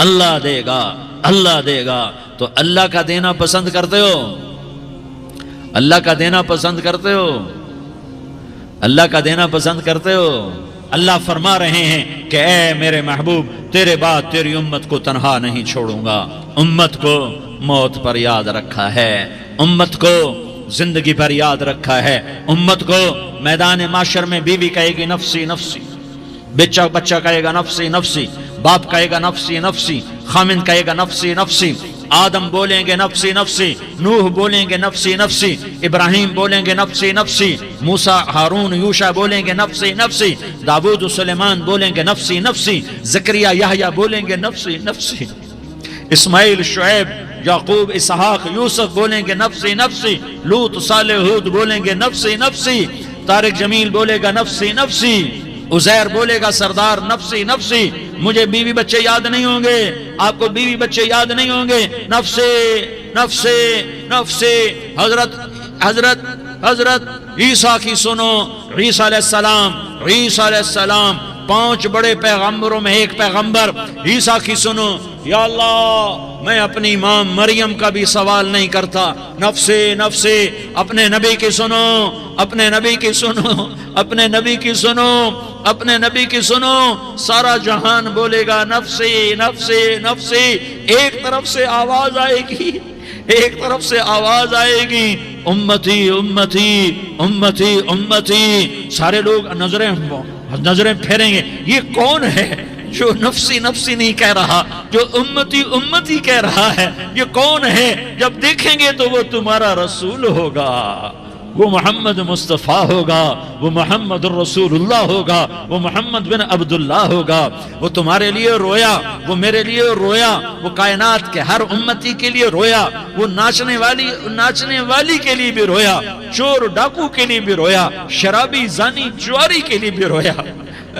اللہ دے گا، اللہ دے گا۔ تو اللہ کا دینا پسند کرتے ہو؟ اللہ کا دینا پسند کرتے ہو؟ اللہ کا دینا پسند کرتے ہو؟ اللہ فرما رہے ہیں کہ اے میرے محبوب تیرے بعد تیری امت کو تنہا نہیں چھوڑوں گا، امت کو موت پر یاد رکھا ہے، امت کو زندگی پر یاد رکھا ہے، امت کو میدان معاشر میں بیوی کہے گی نفسی نفسی، بچہ کہے گا نفسی نفسی، باپ کہے گا نفسی نفسی، خامن کہے گا نفسی نفسی، آدم بولیں گے نفسی نفسی، نوح بولیں گے نفسی نفسی، ابراہیم بولیں گے نفسی نفسی، موسیٰ ہارون یوشع بولیں گے نفسی نفسی، داؤد سلیمان بولیں گے نفسی نفسی، زکریا یحییٰ بولیں گے نفسی نفسی، اسماعیل شعیب یعقوب اسحاق یوسف بولیں گے نفسی نفسی، لوط صالح ہود بولیں گے نفسی نفسی، طارق جمیل بولے گا نفسی نفسی، عزیر بولے گا سردار نفسی نفسی، مجھے بیوی بچے یاد نہیں ہوں گے، آپ کو بیوی بچے یاد نہیں ہوں گے، نفسی نفسی نفسی۔ حضرت عیسیٰ کی سنو، عیسیٰ علیہ السلام 5 بڑے پیغمبروں میں ایک پیغمبر عیسیٰ کی سنو، یا اللہ میں اپنی ماں مریم کا بھی سوال نہیں کرتا، نفسی نفسی۔ اپنے نبی کی سنو، اپنے نبی کی سنو، اپنے نبی کی سنو، اپنے نبی کی سنو، سارا جہان بولے گا نفسی نفسی نفسی۔ ایک طرف سے آواز آئے گی، ایک طرف سے آواز آئے گی، امتی امتی امتی امتی۔ سارے لوگ نظریں پھیریں گے، یہ کون ہے جو نفسی نفسی نہیں کہہ رہا، جو امتی امتی کہہ رہا ہے؟ یہ کون ہے؟ جب دیکھیں گے تو وہ تمہارا رسول ہوگا، وہ محمد مصطفیٰ ہوگا، وہ محمد الرسول اللہ ہوگا، وہ محمد بن عبداللہ ہوگا۔ وہ تمہارے لیے رویا، وہ میرے لیے رویا، وہ کائنات کے ہر امتی کے لیے رویا، وہ ناچنے والی کے لیے بھی رویا، چور ڈاکو کے لیے بھی رویا، شرابی زانی جواری کے لیے بھی رویا۔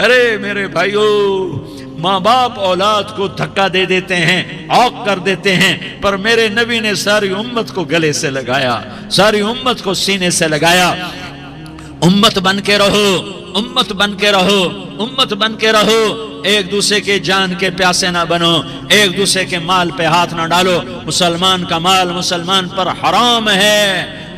ارے میرے بھائیو، ماں باپ اولاد کو دھکا دے دیتے ہیں، عوق کر دیتے ہیں، پر میرے نبی نے ساری امت کو گلے سے لگایا، ساری امت کو سینے سے لگایا۔ امت بن کے رہو، امت بن کے رہو، امت بن کے رہو، ایک دوسرے کے جان کے پیاسے نہ بنو، ایک دوسرے کے مال پہ ہاتھ نہ ڈالو۔ مسلمان کا مال مسلمان پر حرام ہے۔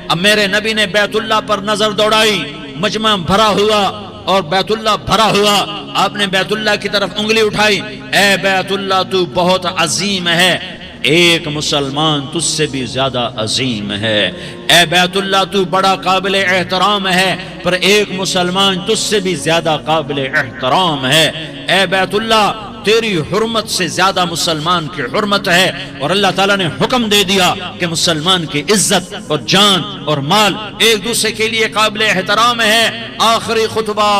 اب میرے نبی نے بیت اللہ پر نظر دوڑائی، مجمع بھرا ہوا، اور بیت اللہ بھرا ہوا. آپ نے بیت اللہ کی طرف انگلی اٹھائی. اے بیت اللہ تو بہت عظیم ہے، ایک مسلمان تجھ سے بھی زیادہ عظیم ہے. اے بیت اللہ تو بڑا قابل احترام ہے، پر ایک مسلمان تجھ سے بھی زیادہ قابل احترام ہے. اے بیت اللہ تیری حرمت سے زیادہ مسلمان کی حرمت ہے. اور اللہ تعالیٰ نے حکم دے دیا کہ مسلمان کی عزت اور جان اور مال ایک دوسرے کے لیے قابل احترام ہے. آخری خطبہ،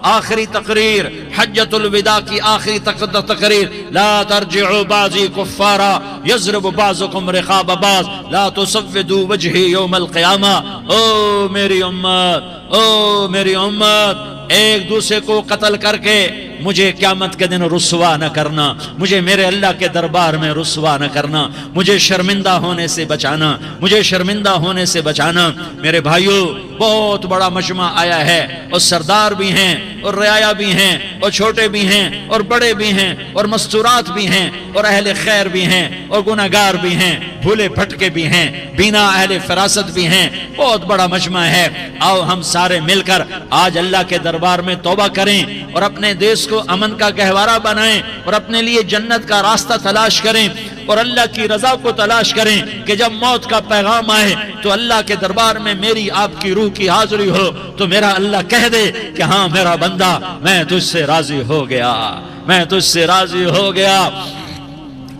آخری تقریر، حجۃ الوداع کی آخری تقریر. لا ترجعوا بعضی کفارا یضرب بعضکم رقاب بعض لا تسودوا وجہی یوم القیامہ. او میری امت، او میری امت، ایک دوسرے کو قتل کر کے مجھے قیامت کے دن رسوا نہ کرنا، مجھے میرے اللہ کے دربار میں رسوا نہ کرنا، مجھے شرمندہ ہونے سے بچانا، مجھے شرمندہ ہونے سے بچانا. میرے بھائیو بہت بڑا مجمع آیا ہے، اور سردار بھی ہیں اور رعایا بھی ہیں اور چھوٹے بھی ہیں اور بڑے بھی ہیں اور مستورات بھی ہیں اور اہل خیر بھی ہیں اور گناہگار بھی ہیں، بھولے بھٹکے بھی ہیں، بینا اہل فراست بھی ہیں. بہت بڑا مجمع ہے. آؤ ہم سارے مل کر آج اللہ کے دربار میں توبہ کریں اور اپنے دیش کو امن کا گہوارہ بنائیں اور اپنے لیے جنت کا راستہ تلاش کریں اور اللہ کی رضا کو تلاش کریں کہ جب موت کا پیغام آئے تو اللہ کے دربار میں میری آپ کی روح کی حاضری ہو تو میرا اللہ کہہ دے کہ ہاں میرا بندہ میں تجھ سے راضی ہو گیا، میں تجھ سے راضی ہو گیا.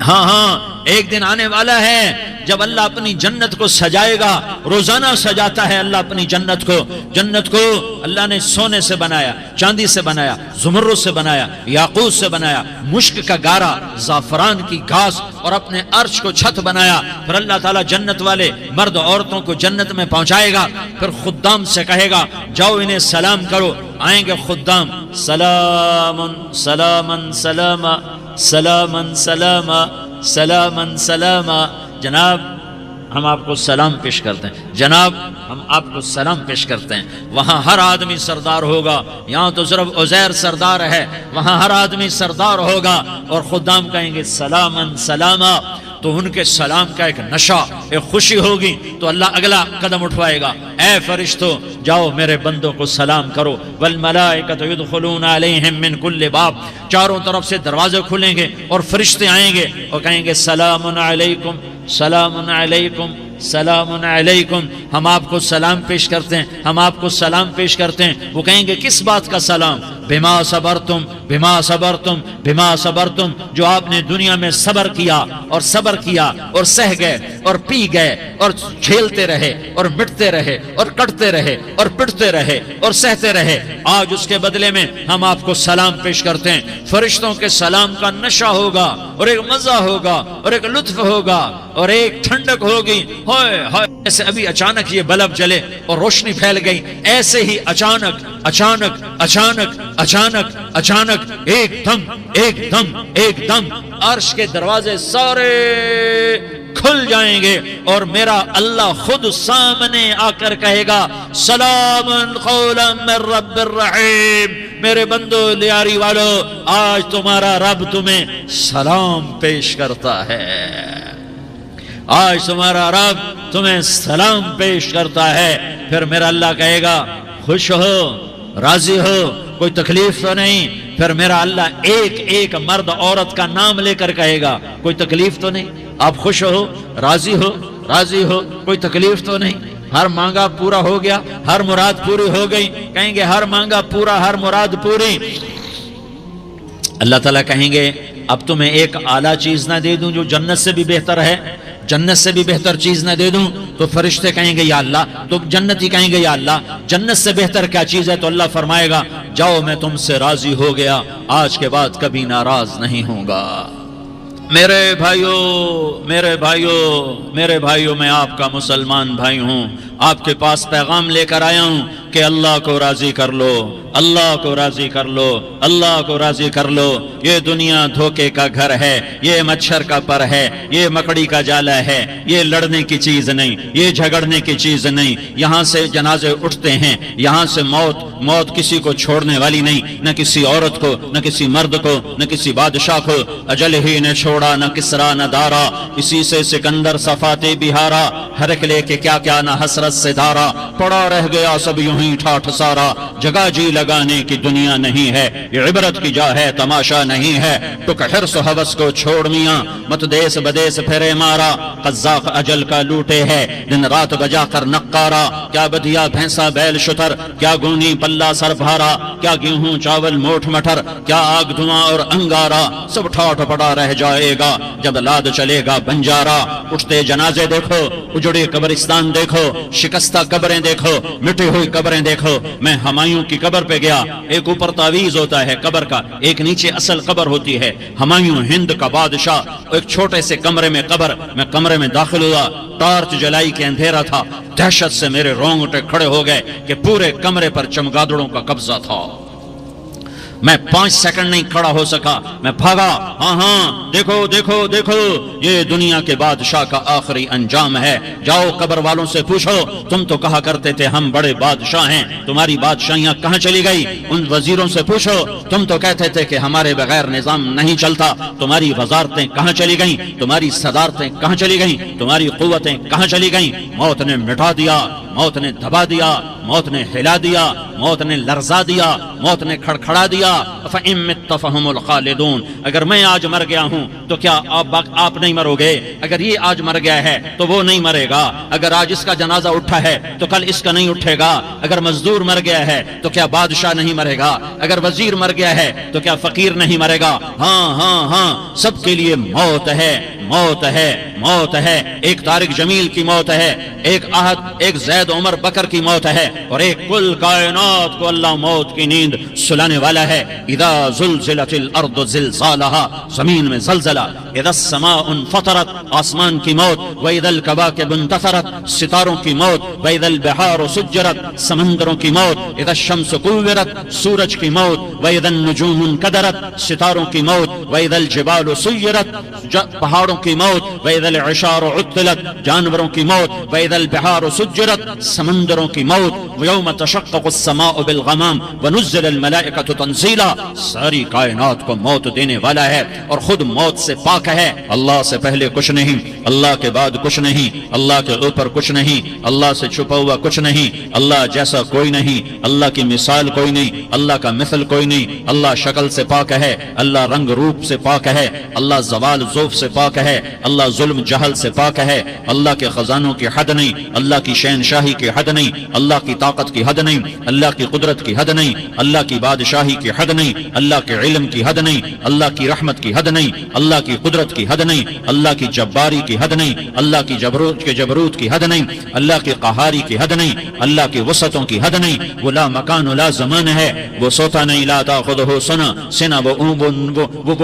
ہاں ہاں ایک دن آنے والا ہے جب اللہ اپنی جنت کو سجائے گا. روزانہ سجاتا ہے اللہ اپنی جنت کو. جنت کو اللہ نے سونے سے بنایا، چاندی سے بنایا، زمرد سے بنایا، یاقوت سے بنایا، مشک کا گارا، زعفران کی گھاس اور اپنے عرش کو چھت بنایا. پھر اللہ تعالیٰ جنت والے مرد عورتوں کو جنت میں پہنچائے گا. پھر خدام سے کہے گا جاؤ انہیں سلام کرو. آئیں گے خدام، سلام سلام سلاما سلام سلاما سلام سلاما. جناب ہم آپ کو سلام پیش کرتے ہیں، جناب ہم آپ کو سلام پیش کرتے ہیں. وہاں ہر آدمی سردار ہوگا. یہاں تو صرف عزیر سردار ہے، وہاں ہر آدمی سردار ہوگا. اور خدام کہیں گے سلام سلاما. تو ان کے سلام کا ایک نشہ، ایک خوشی ہوگی. تو اللہ اگلا قدم اٹھوائے گا، اے فرشتوں جاؤ میرے بندوں کو سلام کرو. والملائکۃ یدخلون علیہم من کل باب. چاروں طرف سے دروازے کھلیں گے اور فرشتے آئیں گے اور کہیں گے سلام علیکم سلام علیکم سلام علیکم. ہم آپ کو سلام پیش کرتے ہیں، ہم آپ کو سلام پیش کرتے ہیں. وہ کہیں گے کس بات کا سلام؟ بما صبرتم بما صبرتم بما صبرتم. جو آپ نے دنیا میں صبر کیا اور صبر کیا اور سہ گئے اور پی گئے اور جھیلتے رہے اور مٹتے رہے اور کٹتے رہے اور پٹتے رہے اور سہتے رہے، آج اس کے بدلے میں ہم آپ کو سلام پیش کرتے ہیں. فرشتوں کے سلام کا نشہ ہوگا اور ایک مزہ ہوگا اور ایک لطف ہوگا اور ایک ٹھنڈک ہوگی. ہوئے ہوئے ایسے ابھی اچانک یہ بلب جلے اور روشنی پھیل گئی، ایسے ہی اچانک اچانک اچانک اچانک اچانک ایک دم ایک دم ایک دم عرش کے دروازے سارے کھل جائیں گے اور میرا اللہ خود سامنے آ کر کہے گا سلام قولا من رب الرحیم. میرے بندو لیاری والو، آج تمہارا رب تمہیں سلام پیش کرتا ہے. آج تمہارا رب تمہیں سلام پیش کرتا ہے. پھر میرا اللہ کہے گا خوش ہو، راضی ہو، کوئی تکلیف تو نہیں. پھر میرا اللہ ایک ایک مرد عورت کا نام لے کر کہے گا کوئی تکلیف تو نہیں، آپ خوش ہو، راضی ہو، راضی ہو، کوئی تکلیف تو نہیں، ہر مانگا پورا ہو گیا، ہر مراد پوری ہو گئی. کہیں گے ہر مانگا پورا، ہر مراد پوری. اللہ تعالیٰ کہیں گے اب تمہیں ایک اعلیٰ چیز نہ دے دوں جو جنت سے بھی بہتر ہے، جنت سے بھی بہتر چیز نہ دے دوں؟ تو فرشتے کہیں گے یا اللہ، تو جنتی کہیں گے یا اللہ جنت سے بہتر کیا چیز ہے؟ تو اللہ فرمائے گا جاؤ میں تم سے راضی ہو گیا، آج کے بعد کبھی ناراض نہیں ہوں گا. میرے بھائیو میرے بھائیو میرے بھائیو، میں آپ کا مسلمان بھائی ہوں. آپ کے پاس پیغام لے کر آیا ہوں کہ اللہ کو راضی کر لو، اللہ کو راضی کر لو، اللہ کو راضی کر لو. یہ دنیا دھوکے کا گھر ہے، یہ مچھر کا پر ہے، یہ مکڑی کا جالا ہے، یہ لڑنے کی چیز نہیں، یہ جھگڑنے کی چیز نہیں. یہاں سے جنازے اٹھتے ہیں، یہاں سے موت کسی کو چھوڑنے والی نہیں، نہ کسی عورت کو، نہ کسی مرد کو، نہ کسی بادشاہ کو. اجل ہی نے چھوڑا نہ کسرا نہ دارا، اسی سے سکندر صفاتے بہارا، ہر ایک لے کے کیا کیا نہ حسرت سے دھارا. پڑا رہ گیا سب یوں ہوئی ٹھاٹھ سارا، جگہ جی لگانے کی دنیا نہیں ہے، یہ عبرت کی جا ہے تماشا نہیں ہے، ٹک حرص و حوث کو چھوڑ میاں، مت دیس بدیس پھرے مارا، قذاق اجل کا لوٹے ہے دن رات بجا کر نقارا، کیا بدیا بھینسا بیل شتر، کیا گونی پلہ سر بھارا، کیا گیہوں چاول موٹھ مٹر، کیا آگ دھواں اور انگارا، سب ٹھاٹھ پڑا رہ جائے گا جب لاد چلے گا بنجارا، اٹھتے جنازے دیکھو، اجڑے قبرستان دیکھو، شکستہ قبریں دیکھو، مٹی ہوئی قبریں دیکھو۔ میں ہمایوں کی قبر پہ گیا، ایک اوپر تعویذ ہوتا ہے قبر کا، ایک نیچے اصل قبر ہوتی ہے، ہمایوں ہند کا بادشاہ، ایک چھوٹے سے کمرے میں قبر، میں کمرے میں داخل ہوا، ٹارچ جلائی کے اندھیرا تھا، دہشت سے میرے رونگٹے کھڑے ہو گئے کہ پورے کمرے پر چمگادڑوں کا قبضہ تھا۔ میں 5 سیکنڈ نہیں کھڑا ہو سکا، میں بھاگا، ہاں دیکھو دیکھو دیکھو، یہ دنیا کے بادشاہ کا آخری انجام ہے، جاؤ قبر والوں سے پوچھو، تم تو کہا کرتے تھے ہم بڑے بادشاہ ہیں، تمہاری بادشاہیاں کہاں چلی گئی؟ ان وزیروں سے پوچھو، تم تو کہتے تھے کہ ہمارے بغیر نظام نہیں چلتا، تمہاری وزارتیں کہاں چلی گئیں؟ تمہاری صدارتیں کہاں چلی گئیں؟ تمہاری قوتیں کہاں چلی گئیں؟ موت نے مٹا دیا، موت نے دبا دیا، موت نے ہلا دیا، موت نے لرزا دیا، موت نے کھڑکھڑا دیا۔ فَإِن مِتَّ فَهُمُ الْخَالِدُونَ، اگر میں آج مر گیا ہوں تو کیا آپ نہیں مرو گے؟ اگر یہ آج مر گیا ہے تو وہ نہیں مرے گا، اگر آج اس کا جنازہ اٹھا ہے تو کل اس کا نہیں اٹھے گا، اگر مزدور مر گیا ہے تو کیا بادشاہ نہیں مرے گا، اگر وزیر مر گیا ہے تو کیا فقیر نہیں مرے گا؟ ہاں ہاں ہاں، سب کے لیے موت ہے، موت ہے، موت ہے۔ ایک طارق جمیل کی موت ہے، ایک احد، ایک زید عمر بکر کی موت ہے، اور ایک کل کائنات کو اللہ موت کی نیند سلانے والا ہے۔ اذا زلزلت الارض زلزالها، زمین میں زلزلہ، اذا السماء انفطرت، آسمان کی موت، واذا الكواكب انتثرت، ستاروں کی موت، واذا البحار سجرت، سمندروں کی موت، اذا الشمس كورت، سورج کی موت، واذا النجوم انكدرت، ستاروں کی موت، واذا الجبال سيرت، پہاڑوں کی موت، واذا العشار عطلت، جانوروں کی موت، واذا البحار سجرت، سمندروں کی موت، ويوم تشقق السماء بالغمام ونزل الملائكة تنزيلا، ساری کائنات کو موت دینے والا ہے اور خود موت سے پاک ہے۔ اللہ سے پہلے کچھ نہیں، اللہ کے بعد کچھ نہیں، اللہ کے اوپر کچھ نہیں، اللہ سے چھپا ہوا کچھ نہیں، اللہ جیسا کوئی نہیں، اللہ کی مثال کوئی نہیں، اللہ کا مثل کوئی نہیں، اللہ شکل سے پاک ہے، اللہ رنگ روپ سے پاک ہے، اللہ زوال ذوف سے پاک ہے، اللہ ظلم جہل سے پاک ہے، اللہ کے خزانوں کی حد نہیں، اللہ کی شہنشاہی کی حد نہیں، اللہ کی طاقت کی حد نہیں، اللہ کی قدرت کی حد نہیں، اللہ کی بادشاہی کی حد نہیں، اللہ کے علم کی حد نہیں، اللہ کی رحمت کی حد نہیں، اللہ کی قدرت کی حد نہیں، اللہ کی جباری کی حد نہیں، اللہ کی جبروت کی حد نہیں، اللہ کی قہاری کی حد نہیں، اللہ کی وسعتوں کی حد نہیں۔ وہ لا مکان لا زمان ہے، وہ سوتا نہیں، لا تاخذہ سنہ، وہ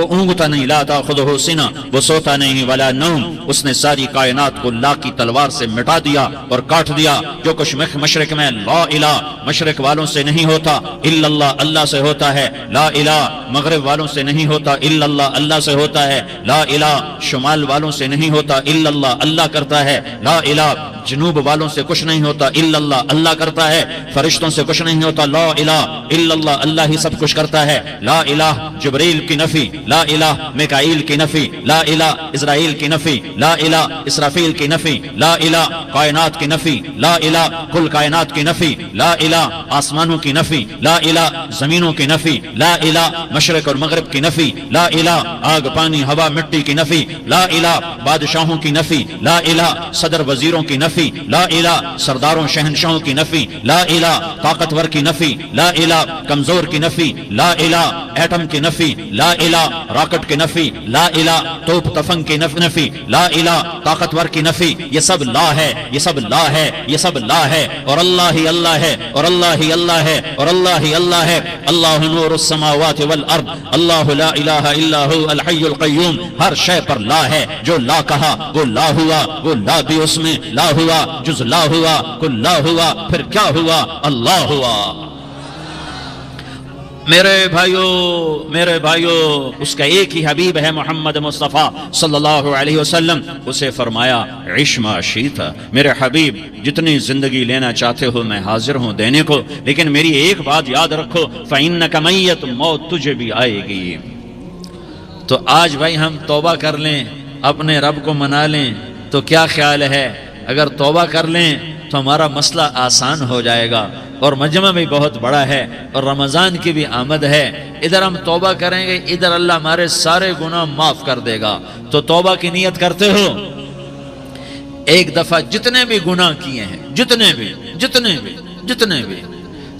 اونگتا نہیں، لا تاخذہ سنہ، وہ سوتا نہیں، ولا نوم، اس نے ساری کائنات کو لا کی تلوار سے مٹا دیا اور کاٹ دیا۔ جو کچھ مشرق میں لا الہ، مشرق والوں سے نہیں ہوتا الا اللہ، اللہ سے ہوتا ہے، لا الہ مغرب والوں سے نہیں ہوتا الا اللہ، اللہ سے ہوتا ہے، لا الہ شمال والوں سے نہیں ہوتا الا اللہ، اللہ کرتا ہے، لا الہ جنوب والوں سے کچھ نہیں ہوتا الا اللہ، اللہ کرتا ہے، فرشتوں سے کچھ نہیں ہوتا، لا الہ الا اللہ، اللہ ہی سب کچھ کرتا ہے۔ لا الہ جبریل کی نفی، لا الہ میکائیل کی نفی، لا الہ اسرائیل کی نفی، لا الہ اسرافیل کی نفی، لا الہ کائنات کی نفی، لا الہ کل کائنات کی نفی، لا الہ آسمانوں کی نفی، لا الہ زمینوں کی نفی، لا الہ مشرق اور مغرب کی نفی، لا الہ آگ پانی ہوا مٹی کی نفی، لا الہ بادشاہوں کی نفی، لا الہ صدر وزیروں کی نفی، لا الہ سرداروں شہنشاہوں کی نفی، لا الہ طاقتور کی نفی، لا الہ کمزور کی نفی، لا الہ ایٹم کی نفی، لا الہ راکٹ کی نفی، لا الہ توپ تفنگ کی نفی، لا الہ طاقتور کی نفی۔ یہ سب لا ہے، یہ سب لا ہے، یہ سب لا ہے، اور اللہ ہی اللہ ہے، اور اللہ ہی اللہ ہے، اور اللہ ہی اللہ ہے۔ اللہ نور السماوات والارض، اللہ لا الہ الا هو الحی القیوم۔ ہر شے پر لا ہے، جو لا کہا وہ لا ہوا، وہ لا بھی اس میں لا ہوا، جز لا ہوا کل لا ہوا، پھر کیا ہوا؟ اللہ ہوا۔ میرے بھائیو اس کا ایک ہی حبیب ہے محمد مصطفیٰ صلی اللہ علیہ وسلم، اسے فرمایا عش ما شئت، میرے حبیب جتنی زندگی لینا چاہتے ہو میں حاضر ہوں دینے کو، لیکن میری ایک بات یاد رکھو، فإنک میت، موت تجھے بھی آئے گی۔ تو آج بھائی ہم توبہ کر لیں، اپنے رب کو منا لیں، تو کیا خیال ہے؟ اگر توبہ کر لیں تو ہمارا مسئلہ آسان ہو جائے گا، اور مجمع بھی بہت بڑا ہے اور رمضان کی بھی آمد ہے، ادھر ہم توبہ کریں گے، ادھر اللہ ہمارے سارے گناہ معاف کر دے گا۔ تو توبہ کی نیت کرتے ہو؟ ایک دفعہ جتنے بھی گناہ کیے ہیں، جتنے بھی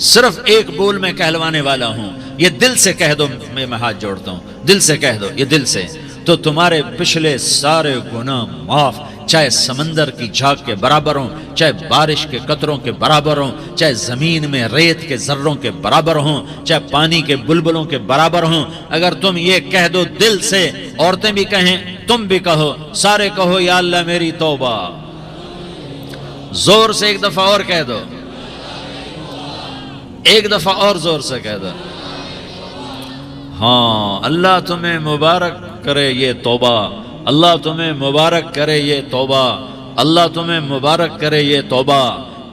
صرف ایک بول میں کہلوانے والا ہوں، یہ دل سے کہہ دو، میں ہاتھ جوڑتا ہوں، دل سے کہہ دو، یہ دل سے، تو تمہارے پچھلے سارے گناہ معاف، چاہے سمندر کی جھاگ کے برابر ہوں، چاہے بارش کے قطروں کے برابر ہوں، چاہے زمین میں ریت کے ذروں کے برابر ہوں، چاہے پانی کے بلبلوں کے برابر ہوں۔ اگر تم یہ کہہ دو دل سے، عورتیں بھی کہیں، تم بھی کہو، سارے کہو یا اللہ میری توبہ، زور سے ایک دفعہ اور کہہ دو، ایک دفعہ اور زور سے کہہ دو۔ ہاں، اللہ تمہیں مبارک کرے یہ توبہ، اللہ تمہیں مبارک کرے یہ توبہ، اللہ تمہیں مبارک کرے یہ توبہ۔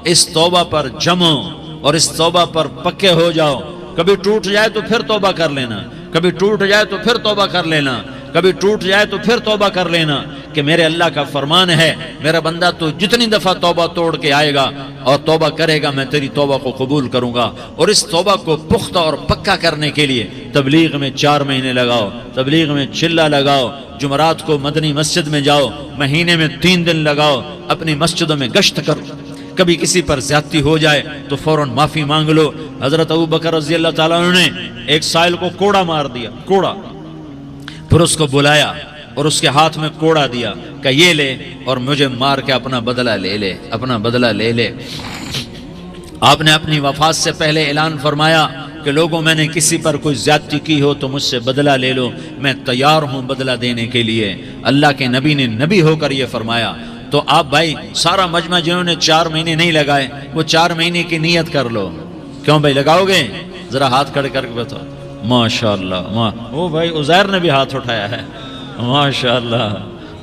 اس توبہ پر جمو اور اس توبہ پر پکے ہو جاؤ۔ کبھی ٹوٹ جائے تو پھر توبہ کر لینا، کبھی ٹوٹ جائے تو پھر توبہ کر لینا، کبھی ٹوٹ جائے تو پھر توبہ کر لینا، کہ میرے اللہ کا فرمان ہے، میرا بندہ تو جتنی دفعہ توبہ توڑ کے آئے گا اور توبہ کرے گا، میں تیری توبہ کو قبول کروں گا۔ اور اس توبہ کو پختہ اور پکا کرنے کے لیے تبلیغ میں 4 مہینے لگاؤ، تبلیغ میں چلہ لگاؤ، جمعرات کو مدنی مسجد میں جاؤ، مہینے میں 3 دن لگاؤ، اپنی مسجدوں میں گشت کرو، کبھی کسی پر زیادتی ہو جائے تو فوراً معافی مانگ لو۔ حضرت ابوبکر رضی اللہ تعالیٰ عنہ نے ایک سائل کو کوڑا مار دیا، کوڑا، پھر اس کو بلایا اور اس کے ہاتھ میں کوڑا دیا کہ یہ لے اور مجھے مار کے اپنا بدلہ لے لے، اپنا بدلہ لے لے۔ آپ نے اپنی وفات سے پہلے اعلان فرمایا کہ لوگوں، میں نے کسی پر کوئی زیادتی کی ہو تو مجھ سے بدلہ لے لو، میں تیار ہوں بدلہ دینے کے لیے۔ اللہ کے نبی نے نبی ہو کر یہ فرمایا۔ تو آپ بھائی سارا مجمع جنہوں نے 4 مہینے نہیں لگائے، وہ 4 مہینے کی نیت کر لو۔ کیوں بھائی لگاؤ گے؟ ذرا ہاتھ کھڑے کر کے بتاؤ۔ ماشاءاللہ، وہ بھائی عزیر نے بھی ہاتھ اٹھایا ہے، ماشاءاللہ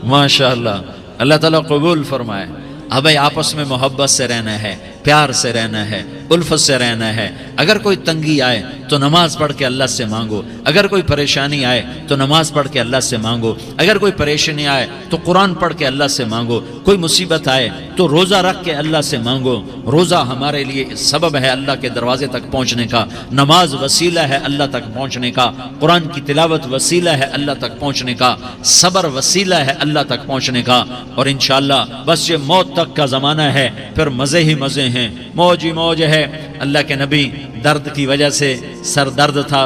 ماشاءاللہ، اللہ تعالیٰ قبول فرمائے۔ اب بھائی آپس میں محبت سے رہنا ہے، پیار سے رہنا ہے، الفت سے رہنا ہے۔ اگر کوئی تنگی آئے تو نماز پڑھ کے اللہ سے مانگو، اگر کوئی پریشانی آئے تو نماز پڑھ کے اللہ سے مانگو، اگر کوئی پریشانی آئے تو قرآن پڑھ کے اللہ سے مانگو، کوئی مصیبت آئے تو روزہ رکھ کے اللہ سے مانگو۔ روزہ ہمارے لیے سبب ہے اللہ کے دروازے تک پہنچنے کا، نماز وسیلہ ہے اللہ تک پہنچنے کا، قرآن کی تلاوت وسیلہ ہے اللہ تک پہنچنے کا، صبر وسیلہ ہے اللہ تک پہنچنے کا۔ اور انشاءاللہ بس یہ موت تک کا زمانہ ہے، پھر مزے ہی مزے ہیں، موج ہی موج ہے۔ اللہ کے نبی درد کی وجہ سے سر درد تھا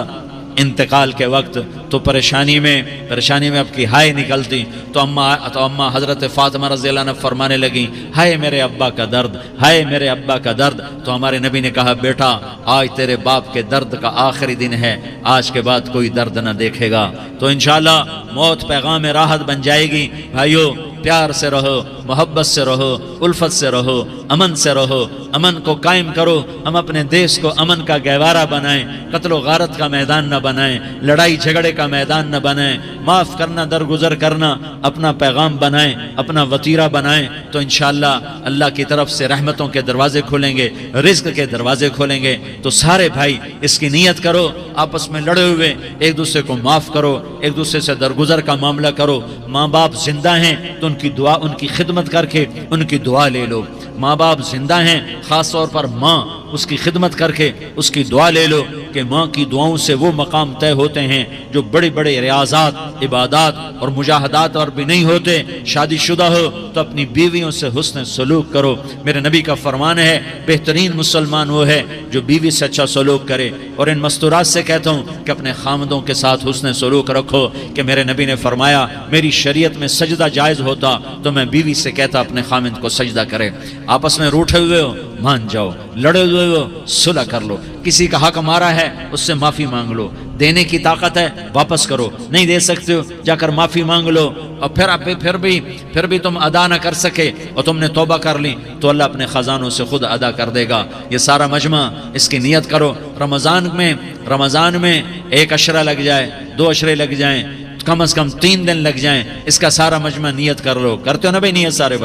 انتقال کے وقت، تو پریشانی میں اب کی ہائے نکلتی، تو اماں حضرت فاطمہ رضی اللہ عنہ فرمانے لگیں، ہائے میرے ابا کا درد، ہائے میرے ابا کا درد۔ تو ہمارے نبی نے کہا، بیٹا آج تیرے باپ کے درد کا آخری دن ہے، آج کے بعد کوئی درد نہ دیکھے گا۔ تو انشاءاللہ موت پیغام راحت بن جائے گی۔ بھائیو پیار سے رہو، محبت سے رہو، الفت سے رہو، امن سے رہو، امن کو قائم کرو۔ ہم اپنے دیش کو امن کا گہوارہ بنائیں، قتل و غارت کا میدان نہ بنائیں، لڑائی جھگڑے کا میدان نہ بنائیں، معاف کرنا درگزر کرنا اپنا پیغام بنائیں، اپنا وتیرہ بنائیں۔ تو انشاءاللہ اللہ کی طرف سے رحمتوں کے دروازے کھولیں گے، رزق کے دروازے کھولیں گے۔ تو سارے بھائی اس کی نیت کرو، آپس میں لڑے ہوئے ایک دوسرے کو معاف کرو، ایک دوسرے سے درگزر کا معاملہ کرو۔ ماں باپ زندہ ہیں تو ان کی دعا، ان کی خدمت کر کے ان کی دعا لے لو۔ ماں باپ زندہ ہیں، خاص طور پر ماں، اس کی خدمت کر کے اس کی دعا لے لو، کہ ماں کی دعاؤں سے وہ مقام طے ہوتے ہیں جو بڑے بڑے ریاضات، عبادات اور مجاہدات اور بھی نہیں ہوتے۔ شادی شدہ ہو تو اپنی بیویوں سے حسن سلوک کرو۔ میرے نبی کا فرمان ہے، بہترین مسلمان وہ ہے جو بیوی سے اچھا سلوک کرے۔ اور ان مستورات سے کہتا ہوں کہ اپنے خامدوں کے ساتھ حسن سلوک رکھو، کہ میرے نبی نے فرمایا، میری شریعت میں سجدہ جائز ہوتا تو میں بیوی سے کہتا اپنے خامد کو سجدہ کرے۔ آپس میں روٹھے ہوئے ہو مان جاؤ، لڑے ہوئے ہو صلح کر لو، کسی کا حق مارا ہے اس سے معافی مانگ لو، دینے کی طاقت ہے واپس کرو، نہیں دے سکتے ہو جا کر معافی مانگ لو۔ اور پھر بھی تم ادا نہ کر سکے اور تم نے توبہ کر لی تو اللہ اپنے خزانوں سے خود ادا کر دے گا۔ یہ سارا مجمع اس کی نیت کرو۔ رمضان میں 1 عشرہ لگ جائے، 2 عشرے لگ جائیں، کم از کم 3 دن لگ جائیں، اس کا سارا مجمع نیت کر لو۔ کرتے ہو نا بھائی نیت؟ سارے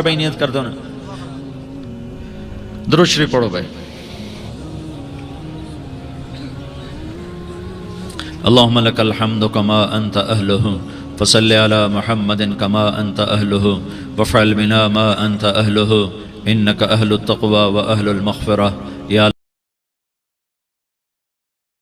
بھائی نیت کر دو نا۔ درود شریف پڑھو بھائی۔ اللهم لك الحمد كما أنت أهله فصل على محمد كما أنت أهله وافعل بنا ما أنت أهله إنك أهل التقوى وأهل المغفرة. یا